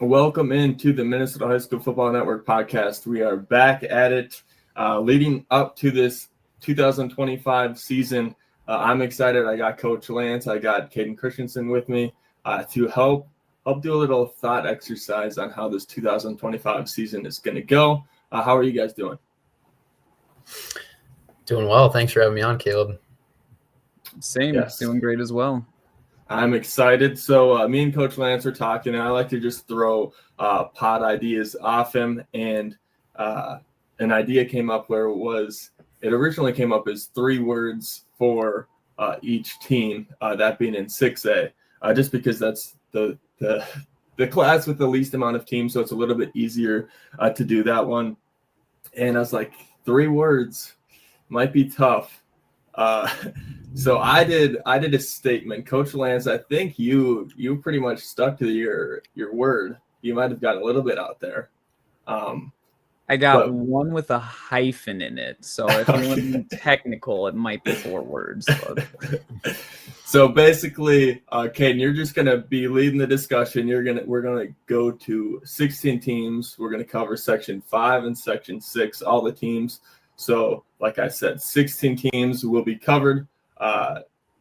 Welcome into the Minnesota High School Football Network podcast. We are back at it, leading up to this 2025 season. I'm excited. I got Coach Lance. I got Caden Christensen with me to help do a little thought exercise on how this 2025 season is going to go. How are you guys doing? Doing well. Thanks for having me on, Caleb. Same. Yes. Doing great as well. I'm excited. So me and Coach Lance are talking, and I like to just throw pod ideas off him. And an idea came up where it originally came up as 3 words for each team, that being in 6A, just because that's the class with the least amount of teams, so it's a little bit easier to do that one. And I was like, 3 words might be tough. So I did a statement. Coach Lance, I think you pretty much stuck to your word. You might have got a little bit out there. I got one with a hyphen in it. So if you want to be technical, it might be 4 words. But. So basically, Caden, you're just gonna be leading the discussion. We're gonna go to 16 teams. We're gonna cover Section 5 and Section 6, all the teams. So, like I said, 16 teams will be covered.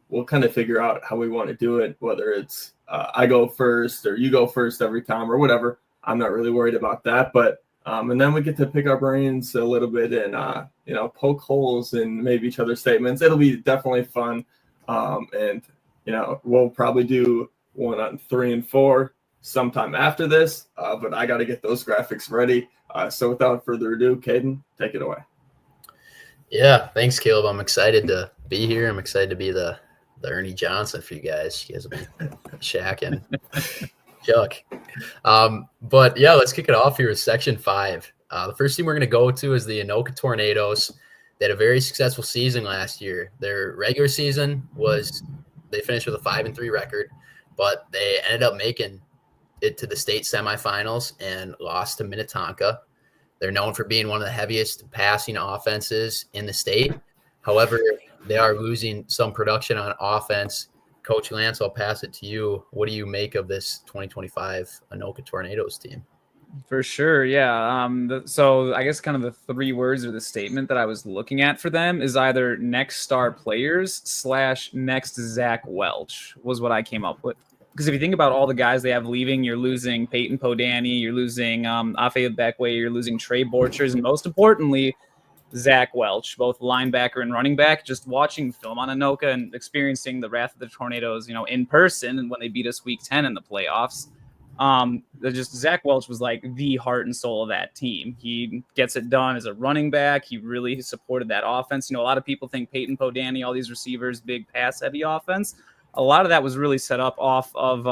We'll kind of figure out how we want to do it, whether it's I go first or you go first every time or whatever. I'm not really worried about that. But and then we get to pick our brains a little bit and poke holes in maybe each other's statements. It'll be definitely fun. And we'll probably do one on 3 and 4 sometime after this. But I got to get those graphics ready. So without further ado, Caden, take it away. Yeah, thanks, Caleb. I'm excited to be here. I'm excited to be the Ernie Johnson for you guys. You guys will be Shaq and Chuck. But yeah, let's kick it off here with Section 5. The first team we're going to go to is the Anoka Tornadoes. They had a very successful season last year. Their regular season they finished with a 5-3 record, but they ended up making it to the state semifinals and lost to Minnetonka. They're known for being one of the heaviest passing offenses in the state. However, they are losing some production on offense. Coach Lance, I'll pass it to you. What do you make of this 2025 Anoka Tornadoes team? For sure, yeah. So I guess kind of the 3 words or the statement that I was looking at for them is either next star players / next Zach Welch was what I came up with. Because if you think about all the guys they have leaving, you're losing Peyton Podani, you're losing Afe Beckway, you're losing Trey Borchers, and most importantly, Zach Welch, both linebacker and running back. Just watching film on Anoka and experiencing the wrath of the Tornadoes, in person, and when they beat us Week 10 in the playoffs, Zach Welch was like the heart and soul of that team. He gets it done as a running back. He really supported that offense. A lot of people think Peyton Podani, all these receivers, big pass-heavy offense. A lot of that was really set up off of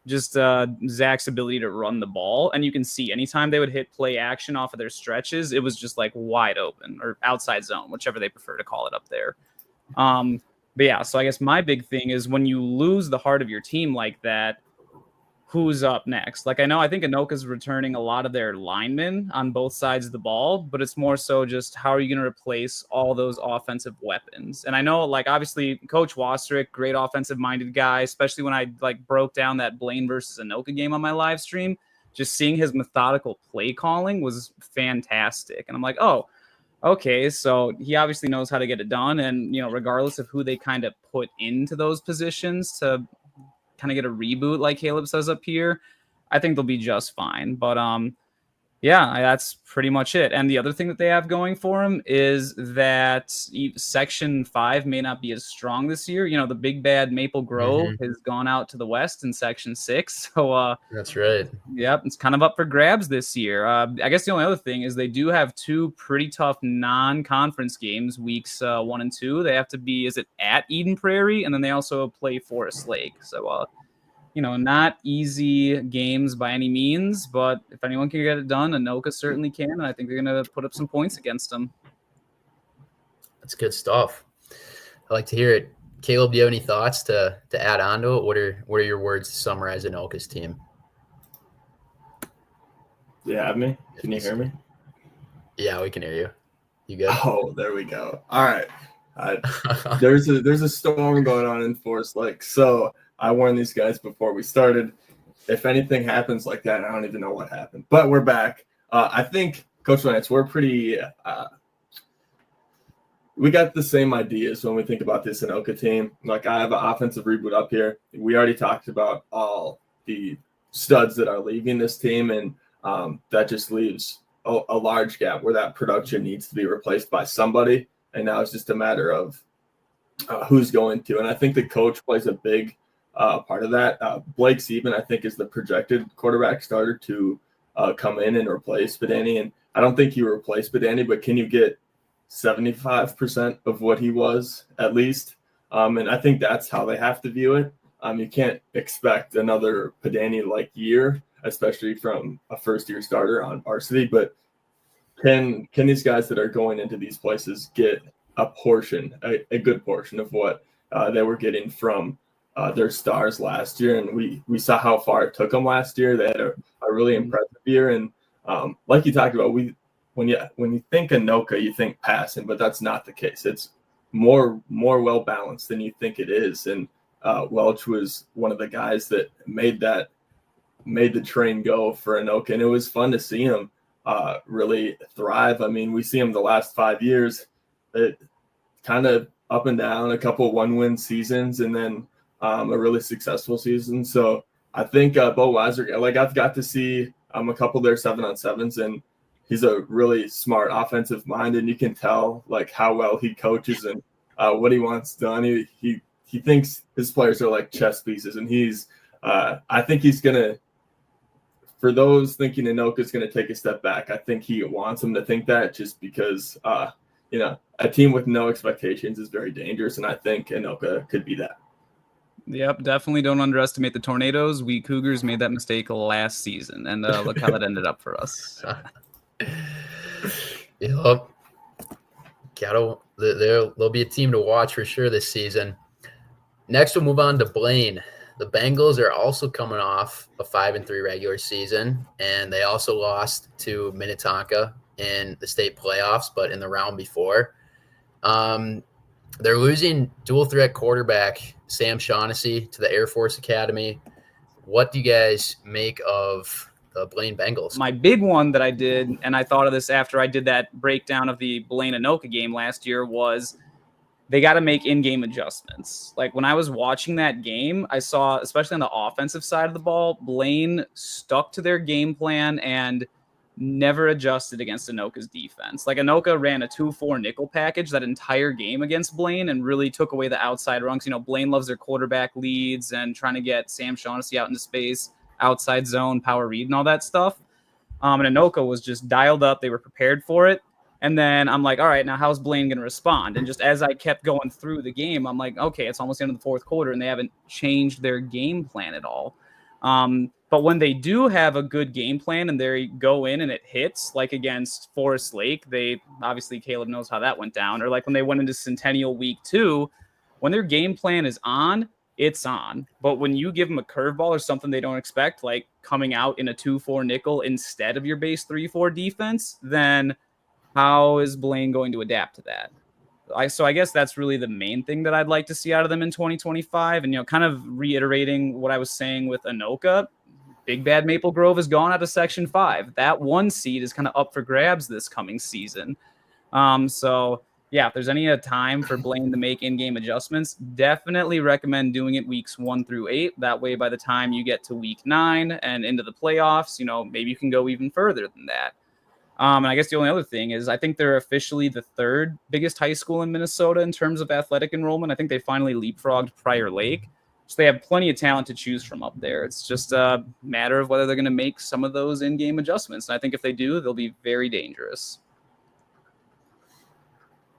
Zach's ability to run the ball. And you can see anytime they would hit play action off of their stretches, it was just like wide open or outside zone, whichever they prefer to call it up there. But yeah, so I guess my big thing is when you lose the heart of your team like that, who's up next? I think Anoka's returning a lot of their linemen on both sides of the ball, but it's more so just how are you going to replace all those offensive weapons? And I know, obviously, Coach Wastrick, great offensive-minded guy, especially when I, broke down that Blaine versus Anoka game on my live stream. Just seeing his methodical play calling was fantastic. And I'm like, oh, okay, so he obviously knows how to get it done. And, regardless of who they kind of put into those positions to kind of get a reboot, like Caleb says up here, I think they'll be just fine. But yeah, that's pretty much it. And the other thing that they have going for them is that Section 5 may not be as strong this year. The big bad Maple Grove has gone out to the west in Section 6. So that's right. Yep, it's kind of up for grabs this year. I guess the only other thing is they do have 2 pretty tough non-conference games, weeks 1 and 2. They have to be, at Eden Prairie? And then they also play Forest Lake. So not easy games by any means, but if anyone can get it done, Anoka certainly can, and I think they're going to put up some points against them. That's good stuff. I like to hear it. Caleb, do you have any thoughts to add on to it? What are your words to summarize Anoka's team? Do you have me? Can you hear me? Yeah, we can hear you. You good? Oh, there we go. All right. There's a storm going on in Forest Lake, so I warned these guys before we started. if anything happens like that, I don't even know what happened. But we're back. I think, Coach Lance, we're pretty we got the same ideas when we think about this Anoka team. Like, I have an offensive reboot up here. We already talked about all the studs that are leaving this team, and that just leaves a large gap where that production needs to be replaced by somebody. And now it's just a matter of who's going to. And I think the coach plays a big part of that. Blake Sieben, I think, is the projected quarterback starter to come in and replace Badani. And I don't think you replace Badani, but can you get 75% of what he was at least? And I think that's how they have to view it. You can't expect another Padani-like year, especially from a first-year starter on varsity. But can these guys that are going into these places get a portion, a good portion of what they were getting from their stars last year? And we saw how far it took them last year. They had a really impressive year. And like you talked about, when you think Anoka, you think passing, but that's not the case. It's more well balanced than you think it is. And Welch was one of the guys that made the train go for Anoka, and it was fun to see him really thrive. I mean, we see him the last 5 years, it kind of up and down, a couple 1-win seasons, and then a really successful season. So I think Bo Weiser, like, I've got to see a couple of their 7-on-7s, and he's a really smart offensive mind, and you can tell like how well he coaches and what he wants done. He thinks his players are like chess pieces, and he's I think he's gonna, for those thinking Anoka's gonna take a step back, I think he wants them to think that, just because a team with no expectations is very dangerous, and I think Anoka could be that. Yep, definitely don't underestimate the Tornadoes. We Cougars made that mistake last season, and look how that ended up for us. Yep. There'll be a team to watch for sure this season. Next, we'll move on to Blaine. The Bengals are also coming off a 5-3 regular season, and they also lost to Minnetonka in the state playoffs, but in the round before. They're losing dual threat quarterback Sam Shaughnessy to the Air Force Academy. What do you guys make of the Blaine Bengals? My big one that I did, and I thought of this after I did that breakdown of the Blaine Anoka game last year, was they got to make in-game adjustments. Like, when I was watching that game, I saw, especially on the offensive side of the ball, Blaine stuck to their game plan and never adjusted against Anoka's defense. Like, Anoka ran a 2-4 nickel package that entire game against Blaine and really took away the outside rungs. Blaine loves their quarterback leads and trying to get Sam Shaughnessy out into space, outside zone, power read, and all that stuff. And Anoka was just dialed up. They were prepared for it. And then I'm like, all right, now how's Blaine going to respond? And just as I kept going through the game, I'm like, okay, it's almost the end of the fourth quarter, and they haven't changed their game plan at all. But when they do have a good game plan and they go in and it hits, like against Forest Lake, obviously Caleb knows how that went down. Or like when they went into Centennial week 2, when their game plan is on, it's on. But when you give them a curveball or something they don't expect, like coming out in a 2-4 nickel instead of your base 3-4 defense, then how is Blaine going to adapt to that? So I guess that's really the main thing that I'd like to see out of them in 2025. And, kind of reiterating what I was saying with Anoka, Big Bad Maple Grove has gone out of Section 5. That 1 seed is kind of up for grabs this coming season. So, yeah, if there's any time for Blaine to make in-game adjustments, definitely recommend doing it weeks 1 through 8. That way, by the time you get to week 9 and into the playoffs, maybe you can go even further than that. And I guess the only other thing is I think they're officially the 3rd biggest high school in Minnesota in terms of athletic enrollment. I think they finally leapfrogged Prairie Lake. So they have plenty of talent to choose from up there. It's just a matter of whether they're going to make some of those in-game adjustments. And I think if they do, they'll be very dangerous.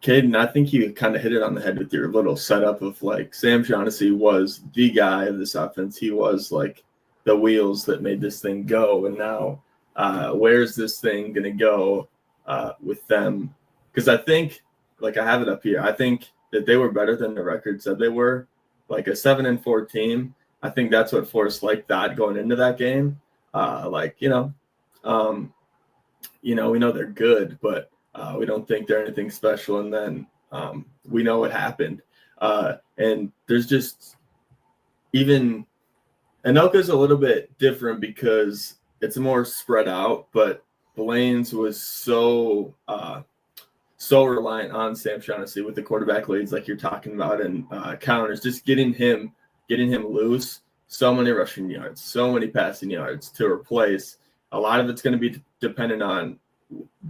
Caden, I think you kind of hit it on the head with your little setup of like Sam Shaughnessy was the guy of this offense. He was like the wheels that made this thing go. And now where's this thing going to go with them? Because I think, like I have it up here, I think that they were better than the record said they were. Like a 7-4 team, I think that's what Forest Lake thought going into that game. We know they're good, but we don't think they're anything special. And then we know what happened. And there's just even Anoka's a little bit different because it's more spread out, but Blaine's was so reliant on Sam Shaughnessy with the quarterback leads like you're talking about, and counters, just getting him loose. So many rushing yards, so many passing yards to replace. A lot of it's going to be dependent on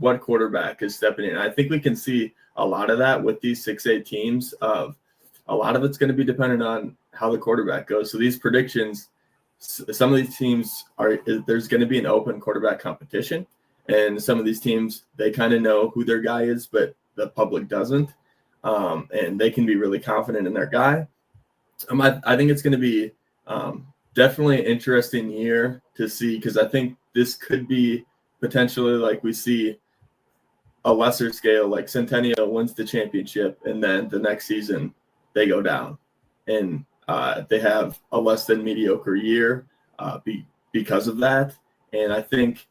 what quarterback is stepping in. I think we can see a lot of that with these 6A teams. A lot of it's going to be dependent on how the quarterback goes. So these predictions, some of these teams there's going to be an open quarterback competition, and some of these teams, they kind of know who their guy is, but the public doesn't, and they can be really confident in their guy. I think it's going to be definitely an interesting year to see, because I think this could be potentially like we see a lesser scale, like Centennial wins the championship, and then the next season they go down, and they have a less than mediocre year because of that. And I think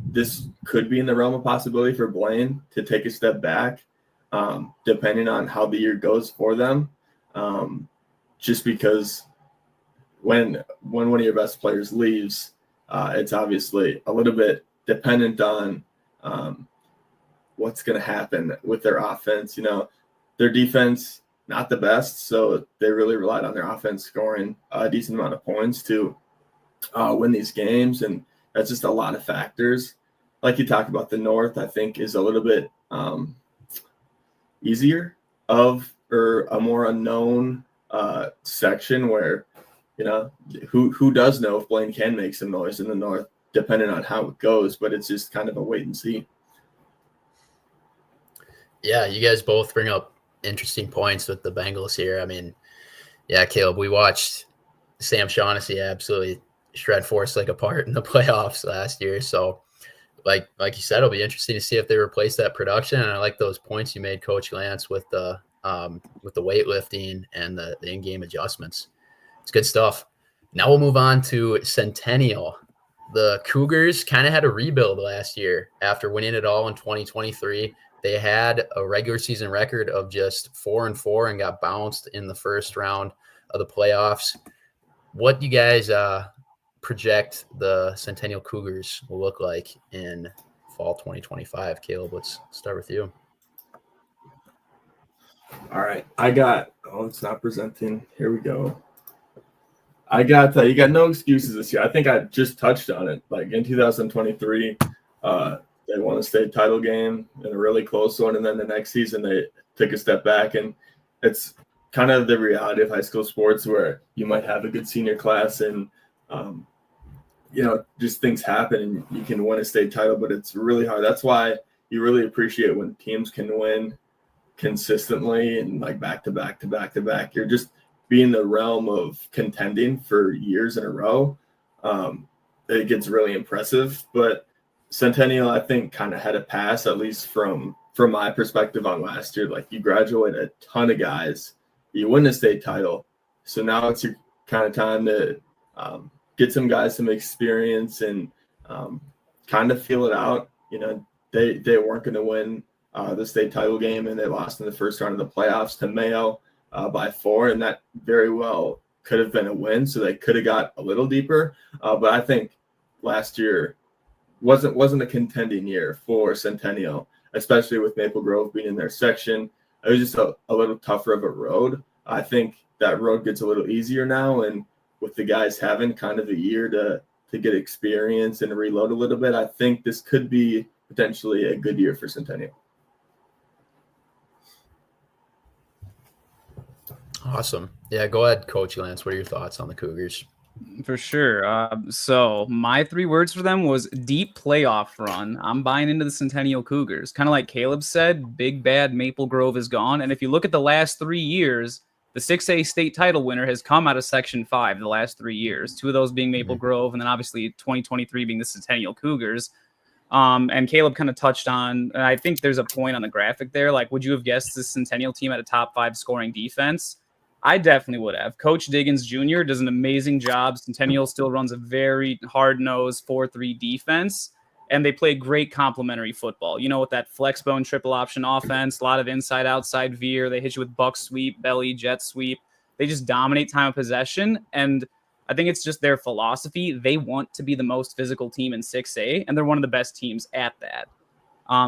this could be in the realm of possibility for Blaine to take a step back, depending on how the year goes for them. Just because when one of your best players leaves, it's obviously a little bit dependent on what's going to happen with their offense. Their defense, not the best, so they really relied on their offense scoring a decent amount of points to win these games, and that's just a lot of factors. Like you talked about, the North, I think, is a little bit easier or a more unknown section where, who does know if Blaine can make some noise in the North, depending on how it goes, but it's just kind of a wait and see. Yeah, you guys both bring up interesting points with the Bengals here. I mean, yeah, Caleb, we watched Sam Shaughnessy absolutely shred Forest Lake apart in the playoffs last year. So like you said, it'll be interesting to see if they replace that production. And I like those points you made, Coach Lance, with the weightlifting and the in-game adjustments. It's good stuff. Now we'll move on to Centennial. The Cougars kind of had a rebuild last year after winning it all in 2023. They had a regular season record of just 4-4 and got bounced in the first round of the playoffs. What do you guys project the Centennial Cougars will look like in fall 2025? Caleb, let's start with you. All right. It's not presenting. Here we go. you got no excuses this year. I think I just touched on it. Like in 2023, they won a state title game in a really close one, and then the next season they took a step back. And it's kind of the reality of high school sports where you might have a good senior class and just things happen and you can win a state title, but it's really hard. That's why you really appreciate when teams can win consistently and like back to back to back to back. You're just being in the realm of contending for years in a row. It gets really impressive, but Centennial, I think, kind of had a pass, at least from my perspective on last year. Like you graduate a ton of guys, you win the state title. So now it's your kind of time to get some guys some experience and kind of feel it out. They weren't going to win the state title game, and they lost in the first round of the playoffs to Mayo by 4, and that very well could have been a win. So they could have got a little deeper. But I think last year wasn't a contending year for Centennial, especially with Maple Grove being in their section. It was just a little tougher of a road. I think that road gets a little easier now, and with the guys having kind of a year to get experience and reload a little bit, I think this could be potentially a good year for Centennial. Awesome. Yeah, go ahead, Coach Lance. What are your thoughts on the Cougars? For sure. So my 3 words for them was deep playoff run. I'm buying into the Centennial Cougars. Kind of like Caleb said, big bad Maple Grove is gone. And if you look at the last 3 years, the 6A state title winner has come out of Section 5 the last 3 years, 2 of those being Maple Grove, and then obviously 2023 being the Centennial Cougars. And Caleb kind of touched on, and I think there's a point on the graphic there, like, would you have guessed this Centennial team had a top 5 scoring defense? I definitely would have. Coach Diggins Jr. does an amazing job. Centennial still runs a very hard-nosed 4-3 defense, and they play great complementary football. With that flex bone triple option offense, a lot of inside-outside veer. They hit you with buck sweep, belly, jet sweep. They just dominate time of possession, and I think it's just their philosophy. They want to be the most physical team in 6A, and they're one of the best teams at that.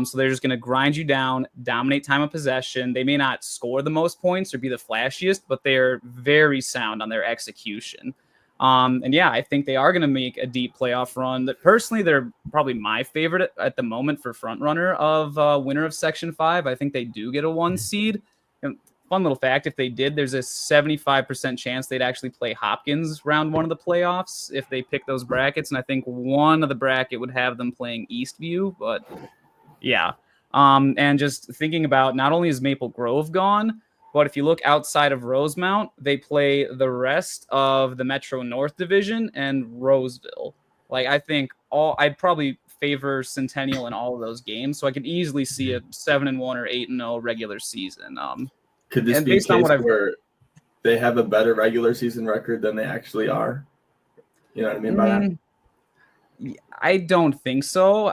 So they're just going to grind you down, dominate time of possession. They may not score the most points or be the flashiest, but they're very sound on their execution. And yeah, I think they are going to make a deep playoff run. That personally, they're probably my favorite at the moment for front runner of winner of Section 5. I think they do get a 1 seed. And fun little fact, if they did, there's a 75% chance they'd actually play Hopkins round 1 of the playoffs if they pick those brackets. And I think one of the bracket would have them playing Eastview, but yeah. And just thinking about, not only is Maple Grove gone, but if you look outside of Rosemount, they play the rest of the Metro North Division and Roseville. Like, I think I'd probably favor Centennial in all of those games, so I could easily see a 7-1 or 8-0 regular season. Could this be a case where they have a better regular season record than they actually are? You know what I mean by that? I don't think so.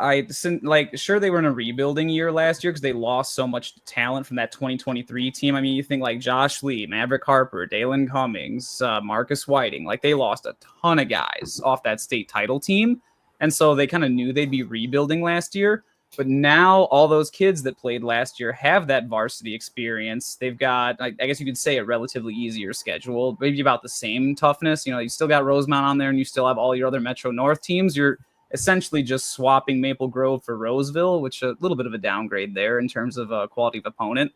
Sure, they were in a rebuilding year last year because they lost so much talent from that 2023 team. I mean, you think like Josh Lee, Maverick Harper, Dalen Cummings, Marcus Whiting, like they lost a ton of guys off that state title team. And so they kind of knew they'd be rebuilding last year. But now all those kids that played last year have that varsity experience. They've got, I guess you could say, a relatively easier schedule, maybe about the same toughness. You still got Rosemount on there and you still have all your other Metro North teams. You're essentially just swapping Maple Grove for Roseville, which a little bit of a downgrade there in terms of quality of opponent.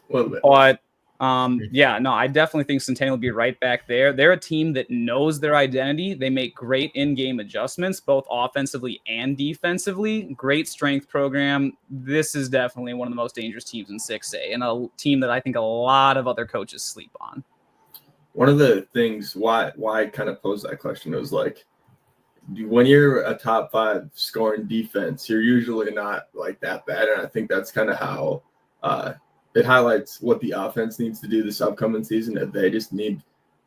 A little bit. But I definitely think Centennial will be right back there. They're a team that knows their identity. They make great in-game adjustments, both offensively and defensively. Great strength program. This is definitely one of the most dangerous teams in 6A, and a team that I think a lot of other coaches sleep on. One of the things why I kind of posed that question was like, when you're a top 5 scoring defense, you're usually not like that bad, and I think that's kind of how it highlights what the offense needs to do this upcoming season. That they just need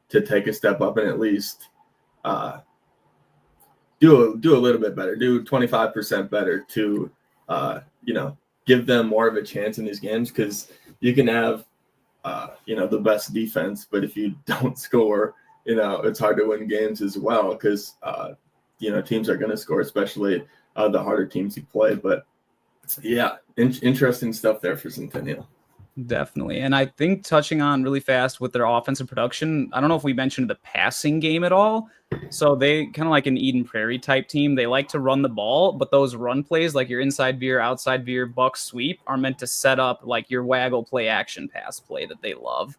to take a step up and at least do a little bit better, do 25% better to give them more of a chance in these games, because you can have the best defense, but if you don't score, it's hard to win games as well, because teams are going to score, especially the harder teams you play. But yeah, interesting stuff there for Centennial. Definitely. And I think touching on really fast with their offensive production, I don't know if we mentioned the passing game at all. So they kind of like an Eden Prairie type team. They like to run the ball, but those run plays like your inside veer, outside veer, buck sweep are meant to set up like your waggle play action pass play that they love.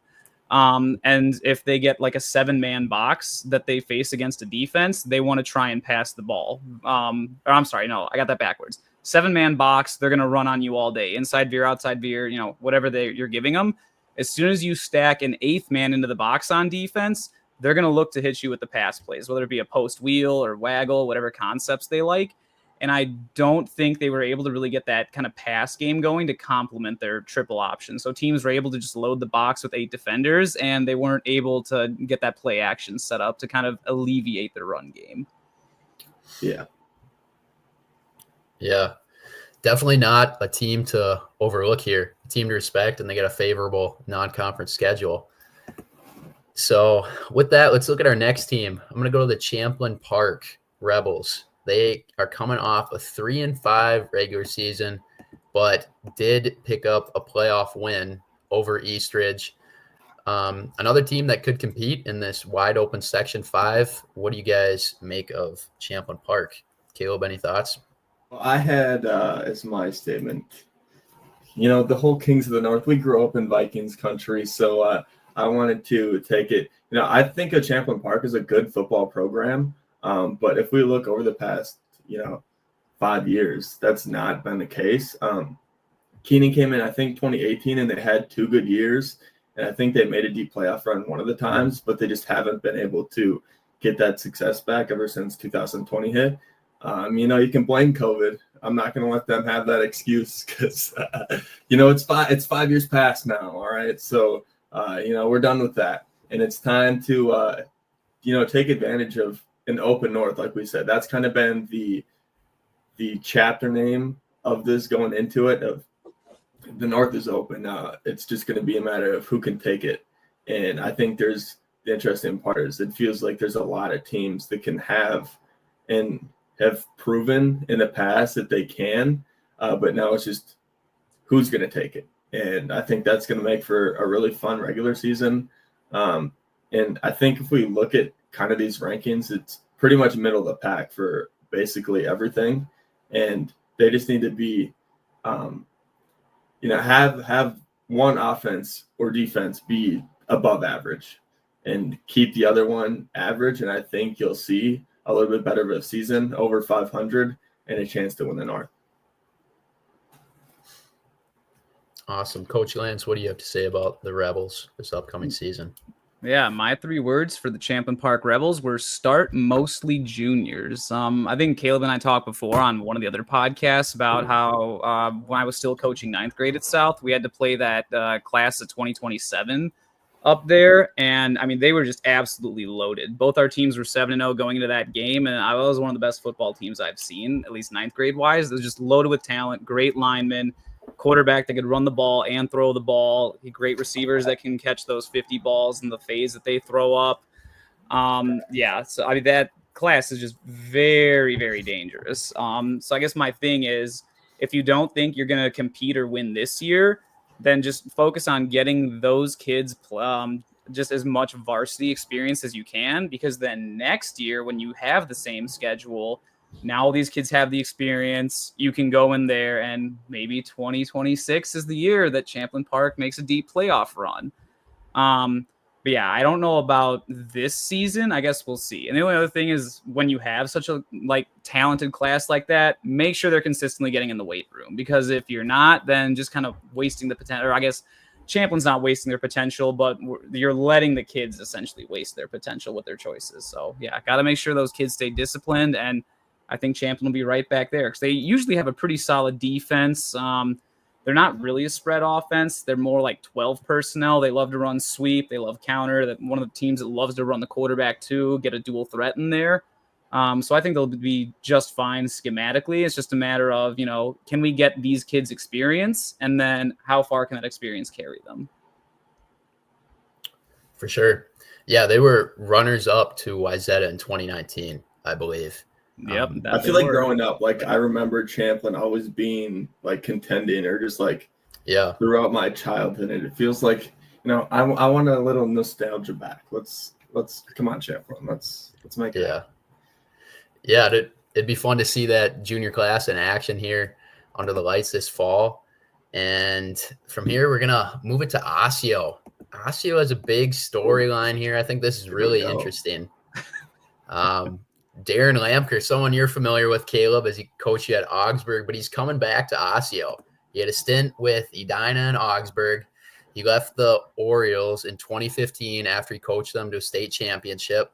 And if they get like a 7-man box that they face against a defense, they want to try and pass the ball. I'm sorry, no, I got that backwards. 7-man box, they're going to run on you all day. Inside veer, outside veer, whatever you're giving them. As soon as you stack an 8th man into the box on defense, they're going to look to hit you with the pass plays, whether it be a post wheel or waggle, whatever concepts they like. And I don't think they were able to really get that kind of pass game going to complement their triple option. So teams were able to just load the box with 8 defenders, and they weren't able to get that play action set up to kind of alleviate their run game. Yeah. Yeah, definitely not a team to overlook here, a team to respect, and they get a favorable non-conference schedule. So with that, let's look at our next team. I'm going to go to the Champlin Park Rebels. They are coming off a 3-5 regular season, but did pick up a playoff win over Eastridge. Another team that could compete in this wide open Section 5. What do you guys make of Champlin Park? Caleb, any thoughts? Well, I had as my statement, the whole Kings of the North, we grew up in Vikings country, so I wanted to take it. I think a Champlin Park is a good football program, but if we look over the past, 5 years, that's not been the case. Keenan came in, I think, 2018, and they had 2 good years, and I think they made a deep playoff run one of the times, but they just haven't been able to get that success back ever since 2020 hit. You can blame COVID. I'm not going to let them have that excuse because, it's 5 years past now. All right. So, we're done with that. And it's time to, take advantage of an open North. Like we said, that's kind of been the chapter name of this going into it. Of the North is open. It's just going to be a matter of who can take it. And I think there's the interesting part is it feels like there's a lot of teams that can have and have proven in the past that they can, but now it's just who's going to take it. And I think that's going to make for a really fun regular season. And I think if we look at kind of these rankings, it's pretty much middle of the pack for basically everything. And they just need to be, have one offense or defense be above average and keep the other one average. And I think you'll see a little bit better of a season, over 500, and a chance to win the North. Awesome. Coach Lance, what do you have to say about the Rebels this upcoming season? Yeah, my 3 words for the Champlin Park Rebels were start mostly juniors. I think Caleb and I talked before on one of the other podcasts about how when I was still coaching 9th grade at South, we had to play that class of 2027 up there. And I mean, they were just absolutely loaded. Both our teams were 7-0 going into that game. And I was one of the best football teams I've seen, at least 9th grade wise. It was just loaded with talent, great linemen, quarterback that could run the ball and throw the ball, great receivers that can catch those 50 balls in the phase that they throw up. So I mean, that class is just very, very dangerous. So I guess my thing is, if you don't think you're going to compete or win this year, then just focus on getting those kids just as much varsity experience as you can, because then next year when you have the same schedule, now all these kids have the experience. You can go in there and maybe 2026 is the year that Champlin Park makes a deep playoff run. But yeah, I don't know about this season. I guess we'll see. And the only other thing is, when you have such a talented class like that, make sure they're consistently getting in the weight room, because if you're not, then just kind of wasting the potential. Or I guess Champlin's not wasting their potential, but you're letting the kids essentially waste their potential with their choices. So yeah, got to make sure those kids stay disciplined, and I think Champlin will be right back there because they usually have a pretty solid defense. They're not really a spread offense. They're more like 12 personnel. They love to run sweep. They love counter. That one of the teams that loves to run the quarterback too, get a dual threat in there. So I think they'll be just fine schematically. It's just a matter of, can we get these kids experience, and then how far can that experience carry them? For sure. Yeah, they were runners up to Wayzata in 2019, I believe. Yep. I feel like growing up, I remember Champlin always being contending, or just throughout my childhood, and it feels like, I want a little nostalgia back. Let's come on, Champlin. Let's make it. Yeah, it'd be fun to see that junior class in action here under the lights this fall. And from here, we're gonna move it to Osseo. Osseo has a big storyline here. I think this is really interesting. Darren Lamker, someone you're familiar with, Caleb, as he coached you at Augsburg, but he's coming back to Osseo. He had a stint with Edina and Augsburg. He left the Orioles in 2015 after he coached them to a state championship.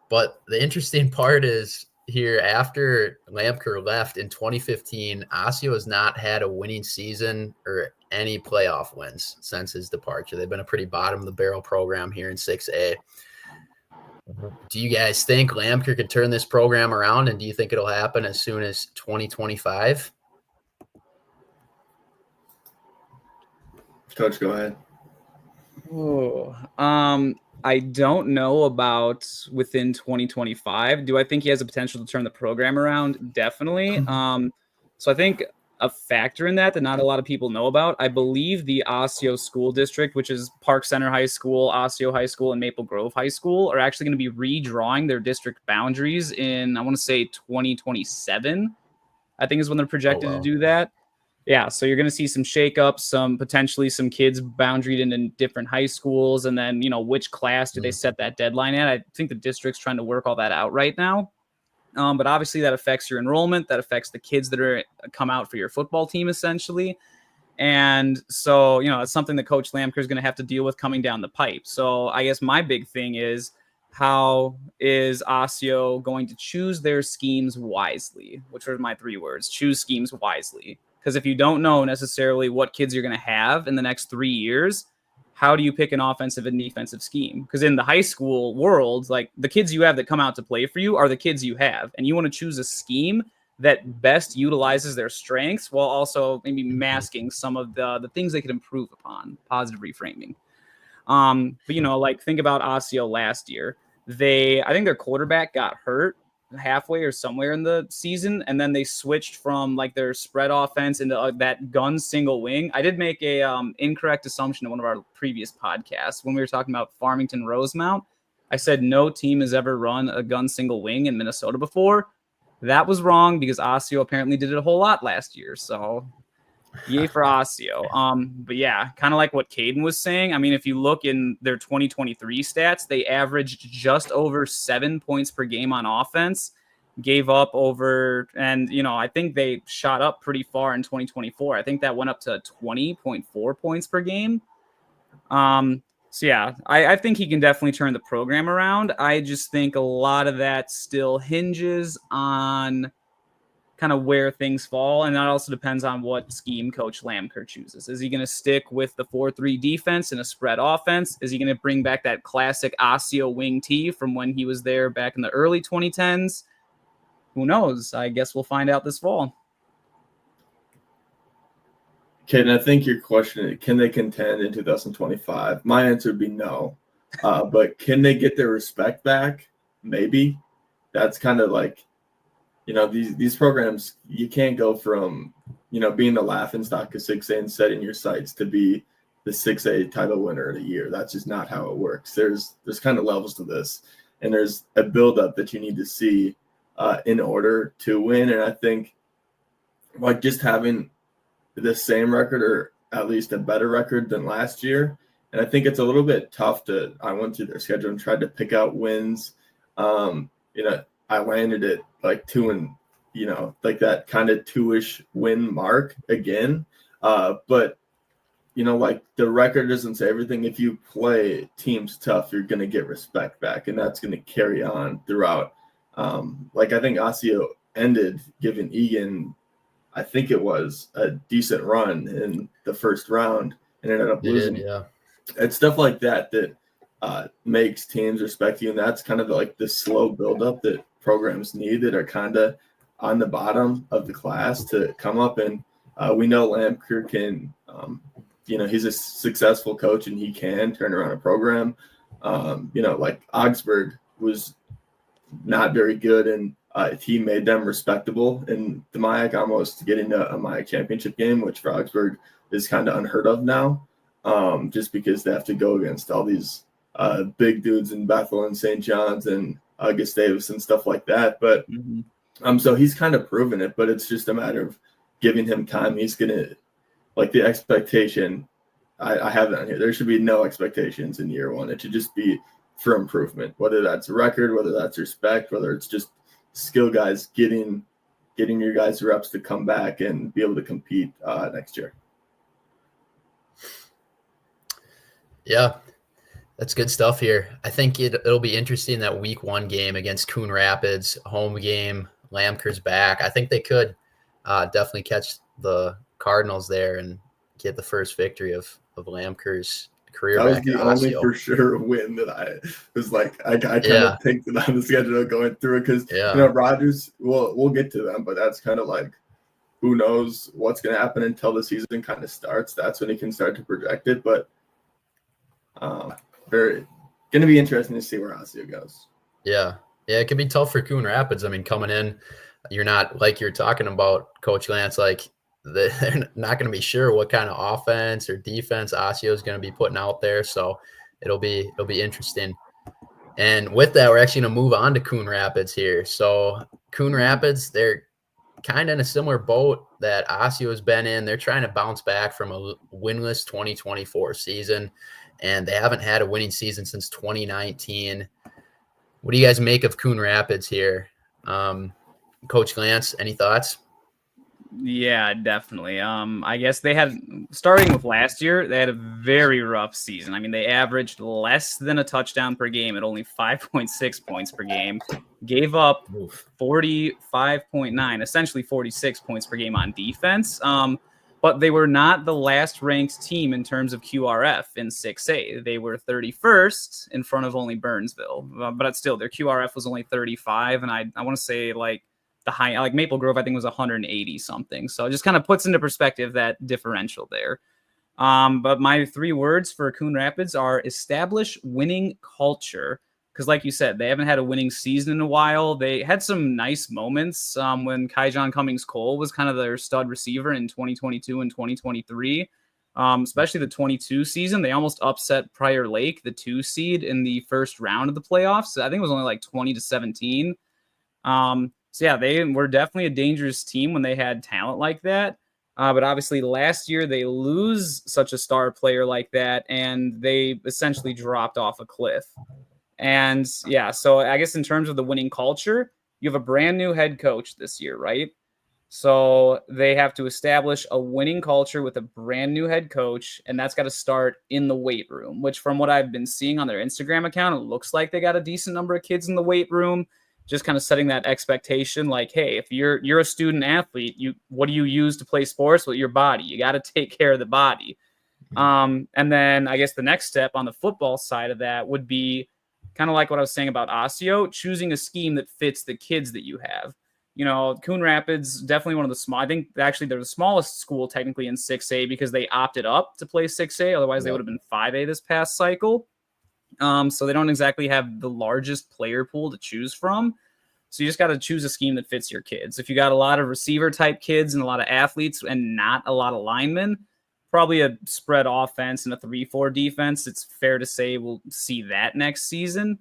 But the interesting part is here, after Lamker left in 2015, Osseo has not had a winning season or any playoff wins since his departure. They've been a pretty bottom-of-the-barrel program here in 6A. Do you guys think Lamker could turn this program around, and do you think it'll happen as soon as 2025? Coach, go ahead. I don't know about within 2025. Do I think he has the potential to turn the program around? Definitely. So I think a factor in that not a lot of people know about, I believe the Osseo School District, which is Park Center High School, Osseo High School, and Maple Grove High School, are actually going to be redrawing their district boundaries in, I want to say 2027, I think is when they're projected to do that. Yeah, so you're going to see some shakeups, potentially some kids boundaried in different high schools, and then, which class do they set that deadline at? I think the district's trying to work all that out right now. But obviously that affects your enrollment, that affects the kids that come out for your football team, essentially. And so, it's something that Coach Lamker is going to have to deal with coming down the pipe. So I guess my big thing is, how is Osseo going to choose their schemes wisely? Which are my 3 words: choose schemes wisely. Because if you don't know necessarily what kids you're going to have in the next 3 years, how do you pick an offensive and defensive scheme? Because in the high school world, the kids you have that come out to play for you are the kids you have. And you want to choose a scheme that best utilizes their strengths while also maybe masking some of the things they could improve upon, positive reframing. But like think about Osseo last year. I think their quarterback got hurt halfway or somewhere in the season, and then they switched from like their spread offense into that gun single wing. I did make a incorrect assumption in one of our previous podcasts when we were talking about Farmington Rosemount. I said no team has ever run a gun single wing in Minnesota before. That was wrong because Osseo apparently did it a whole lot last year. So yay for Osseo. But yeah, kind of like what Caden was saying. I mean, if you look in their 2023 stats, they averaged just over 7 points per game on offense, gave up over, and I think they shot up pretty far in 2024. I think that went up to 20.4 points per game. So yeah, I think he can definitely turn the program around. I just think a lot of that still hinges on kind of where things fall, and that also depends on what scheme Coach Lamker chooses. Is he going to stick with the 4-3 defense and a spread offense? Is he going to bring back that classic Osseo wing T from when he was there back in the early 2010s? Who knows? I guess we'll find out this fall. Okay, and I think your question is, can they contend in 2025? My answer would be no. But can they get their respect back? Maybe. That's kind of like, these programs, you can't go from, being the laughingstock of 6A and setting your sights to be the 6A title winner of the year. That's just not how it works. There's kind of levels to this, and there's a buildup that you need to see in order to win. And I think like just having the same record or at least a better record than last year. And I think it's a little bit tough I went through their schedule and tried to pick out wins. I landed at like 2 and, like that kind of 2-ish win mark again. But, like the record doesn't say everything. If you play teams tough, you're going to get respect back, and that's going to carry on throughout. I think Osseo ended giving Egan, I think it was a decent run in the first round and ended up losing. Yeah. It's stuff like that makes teams respect you, and that's kind of like the slow buildup that programs need that are kind of on the bottom of the class to come up. And we know Lamker can, he's a successful coach and he can turn around a program. Like Augsburg was not very good, and he made them respectable in the MIAC, almost getting a MIAC championship game, which for Augsburg is kind of unheard of now, just because they have to go against all these big dudes in Bethel and St. John's and Gustavus and stuff like that. But so he's kind of proven it, but it's just a matter of giving him time. He's going to, like, the expectation, I have that on here. There should be no expectations in year one. It should just be for improvement, whether that's a record, whether that's respect, whether it's just skill guys getting your guys reps to come back and be able to compete next year. Yeah, that's good stuff here. I think it'll be interesting, that week 1 game against Coon Rapids, home game, Lamker's back. I think they could definitely catch the Cardinals there and get the first victory of Lamker's career. That was the only for sure win that I was like, I kind of picked it on the schedule going through it because, Rogers, we'll get to them, but that's kind of like, who knows what's going to happen until the season kind of starts. That's when he can start to project it. But very going to be interesting to see where Osseo goes. Yeah, it could be tough for Coon Rapids. I mean, coming in, you're not, like you're talking about, Coach Lance, like they're not going to be sure what kind of offense or defense Osseo is going to be putting out there. So it'll be interesting. And with that, we're actually going to move on to Coon Rapids here. So Coon Rapids, they're kind of in a similar boat that Osseo has been in. They're trying to bounce back from a winless 2024 season, and they haven't had a winning season since 2019. What do you guys make of Coon Rapids here? Coach Lance, any thoughts? Yeah, definitely. I guess they had, starting with last year, they had a very rough season. I mean, they averaged less than a touchdown per game at only 5.6 points per game, gave up 45.9, essentially 46 points per game on defense. But they were not the last ranked team in terms of QRF in 6A. They were 31st in front of only Burnsville, but still their QRF was only 35. And I want to say like the high, like Maple Grove, I think was 180 something. So it just kind of puts into perspective that differential there. But my 3 words for Coon Rapids are establish winning culture. Because, like you said, they haven't had a winning season in a while. They had some nice moments when Kaijon Cummings-Cole was kind of their stud receiver in 2022 and 2023. Especially the 22 season. They almost upset Prior Lake, the 2 seed, in the first round of the playoffs. I think it was only like 20-17. So yeah, they were definitely a dangerous team when they had talent like that. But obviously last year they lose such a star player like that, and they essentially dropped off a cliff. And yeah, so I guess in terms of the winning culture, you have a brand new head coach this year, right? So they have to establish a winning culture with a brand new head coach, and that's got to start in the weight room, which from what I've been seeing on their Instagram account, it looks like they got a decent number of kids in the weight room, just kind of setting that expectation like, hey, if you're a student athlete, what do you use to play sports? Well, your body. You got to take care of the body. And then I guess the next step on the football side of that would be kind of like what I was saying about Osseo, choosing a scheme that fits the kids that you have. Coon Rapids, definitely one of the small. I think actually they're the smallest school technically in 6A because they opted up to play 6A. Otherwise, they would have been 5A this past cycle. So they don't exactly have the largest player pool to choose from. So you just got to choose a scheme that fits your kids. If you got a lot of receiver type kids and a lot of athletes and not a lot of linemen, probably a spread offense and a 3-4 defense. It's fair to say we'll see that next season.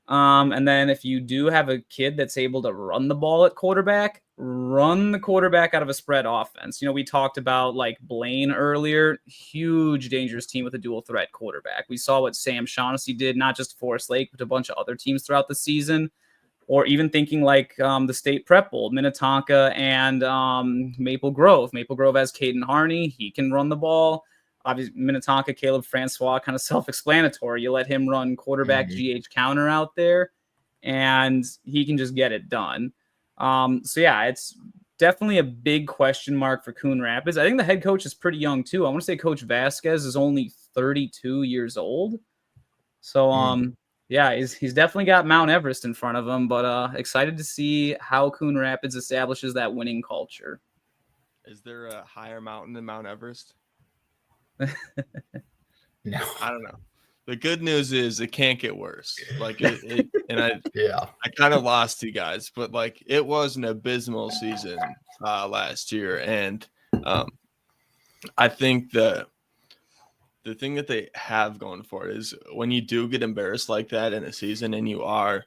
And then if you do have a kid that's able to run the ball at quarterback, run the quarterback out of a spread offense. We talked about like Blaine earlier, huge dangerous team with a dual threat quarterback. We saw what Sam Shaughnessy did, not just Forest Lake, but a bunch of other teams throughout the season. Or even thinking like the state prep bowl, Minnetonka and Maple Grove. Maple Grove has Caden Harney. He can run the ball. Obviously, Minnetonka, Caleb Francois, kind of self-explanatory. You let him run quarterback GH counter out there, and he can just get it done. So, yeah, it's definitely a big question mark for Coon Rapids. I think the head coach is pretty young, too. I want to say Coach Vasquez is only 32 years old. So, yeah, he's definitely got Mount Everest in front of him, but excited to see how Coon Rapids establishes that winning culture. Is there a higher mountain than Mount Everest? No, I don't know. The good news is it can't get worse. Like and I kind of lost you guys, but like it was an abysmal season last year, and I think the thing that they have going for it is when you do get embarrassed like that in a season, and you are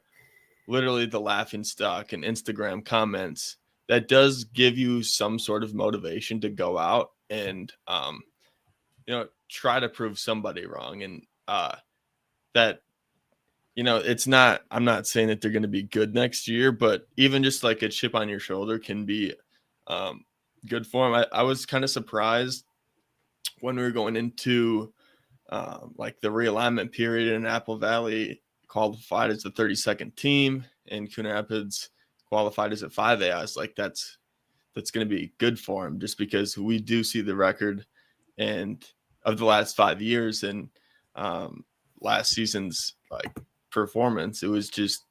literally the laughing stock in Instagram comments, that does give you some sort of motivation to go out and try to prove somebody wrong. And that, it's not, I'm not saying that they're going to be good next year, but even just like a chip on your shoulder can be good for them. I was kind of surprised when we were going into like the realignment period, and Apple Valley qualified as the 32nd team and Coon Rapids qualified as a 5A. I was like, that's going to be good for them, just because we do see the record and of the last 5 years, and last season's like performance. It was just,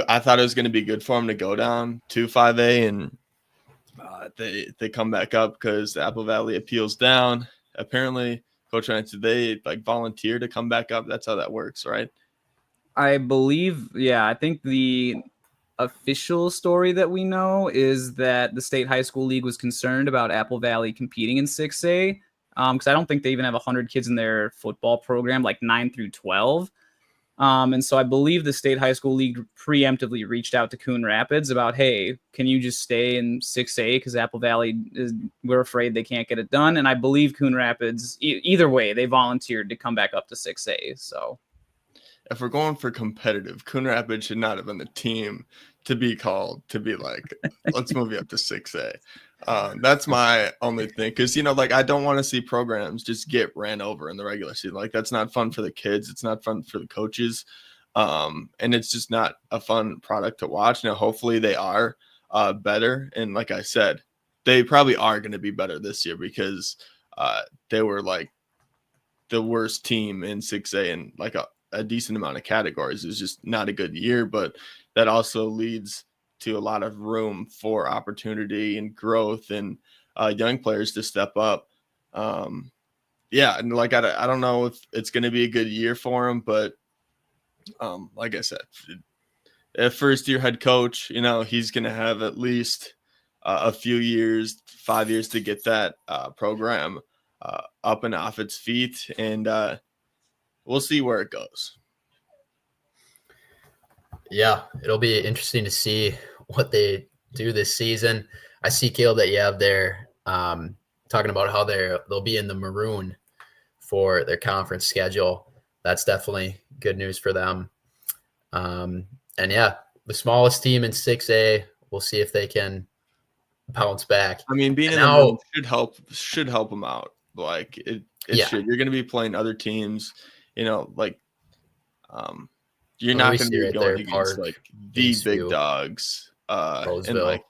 I thought it was going to be good for them to go down to 5A, and they come back up because Apple Valley appeals down. Apparently, Coach Ryan said they like volunteer to come back up. That's how that works, right? I believe, I think the official story that we know is that the State High School League was concerned about Apple Valley competing in 6A. Because I don't think they even have 100 kids in their football program, like 9 through 12. And so I believe the State High School League preemptively reached out to Coon Rapids about, hey, can you just stay in 6A? Because Apple Valley, we're afraid they can't get it done. And I believe Coon Rapids, either way, they volunteered to come back up to 6A. So if we're going for competitive, Coon Rapids should not have been the team to be called to be like, let's move you up to 6A. That's my only thing, because like I don't want to see programs just get ran over in the regular season. Like that's not fun for the kids. It's not fun for the coaches, and it's just not a fun product to watch. Now, hopefully they are better, and like I said, they probably are going to be better this year because they were like the worst team in 6A in like a decent amount of categories. It was just not a good year, but that also leads to a lot of room for opportunity and growth and young players to step up. yeah, and like I don't know if it's going to be a good year for him, but like I said, a first year head coach, he's going to have at least a few years, 5 years to get that program up and off its feet, and we'll see where it goes. Yeah, it'll be interesting to see what they do this season. I see, Caleb, that you have there talking about how they'll be in the maroon for their conference schedule. That's definitely good news for them. And yeah, the smallest team in 6A, we'll see if they can bounce back. I mean, being in the maroon should help them out. Like it should. You're going to be playing other teams, like you're not going to be going against like the big dogs and like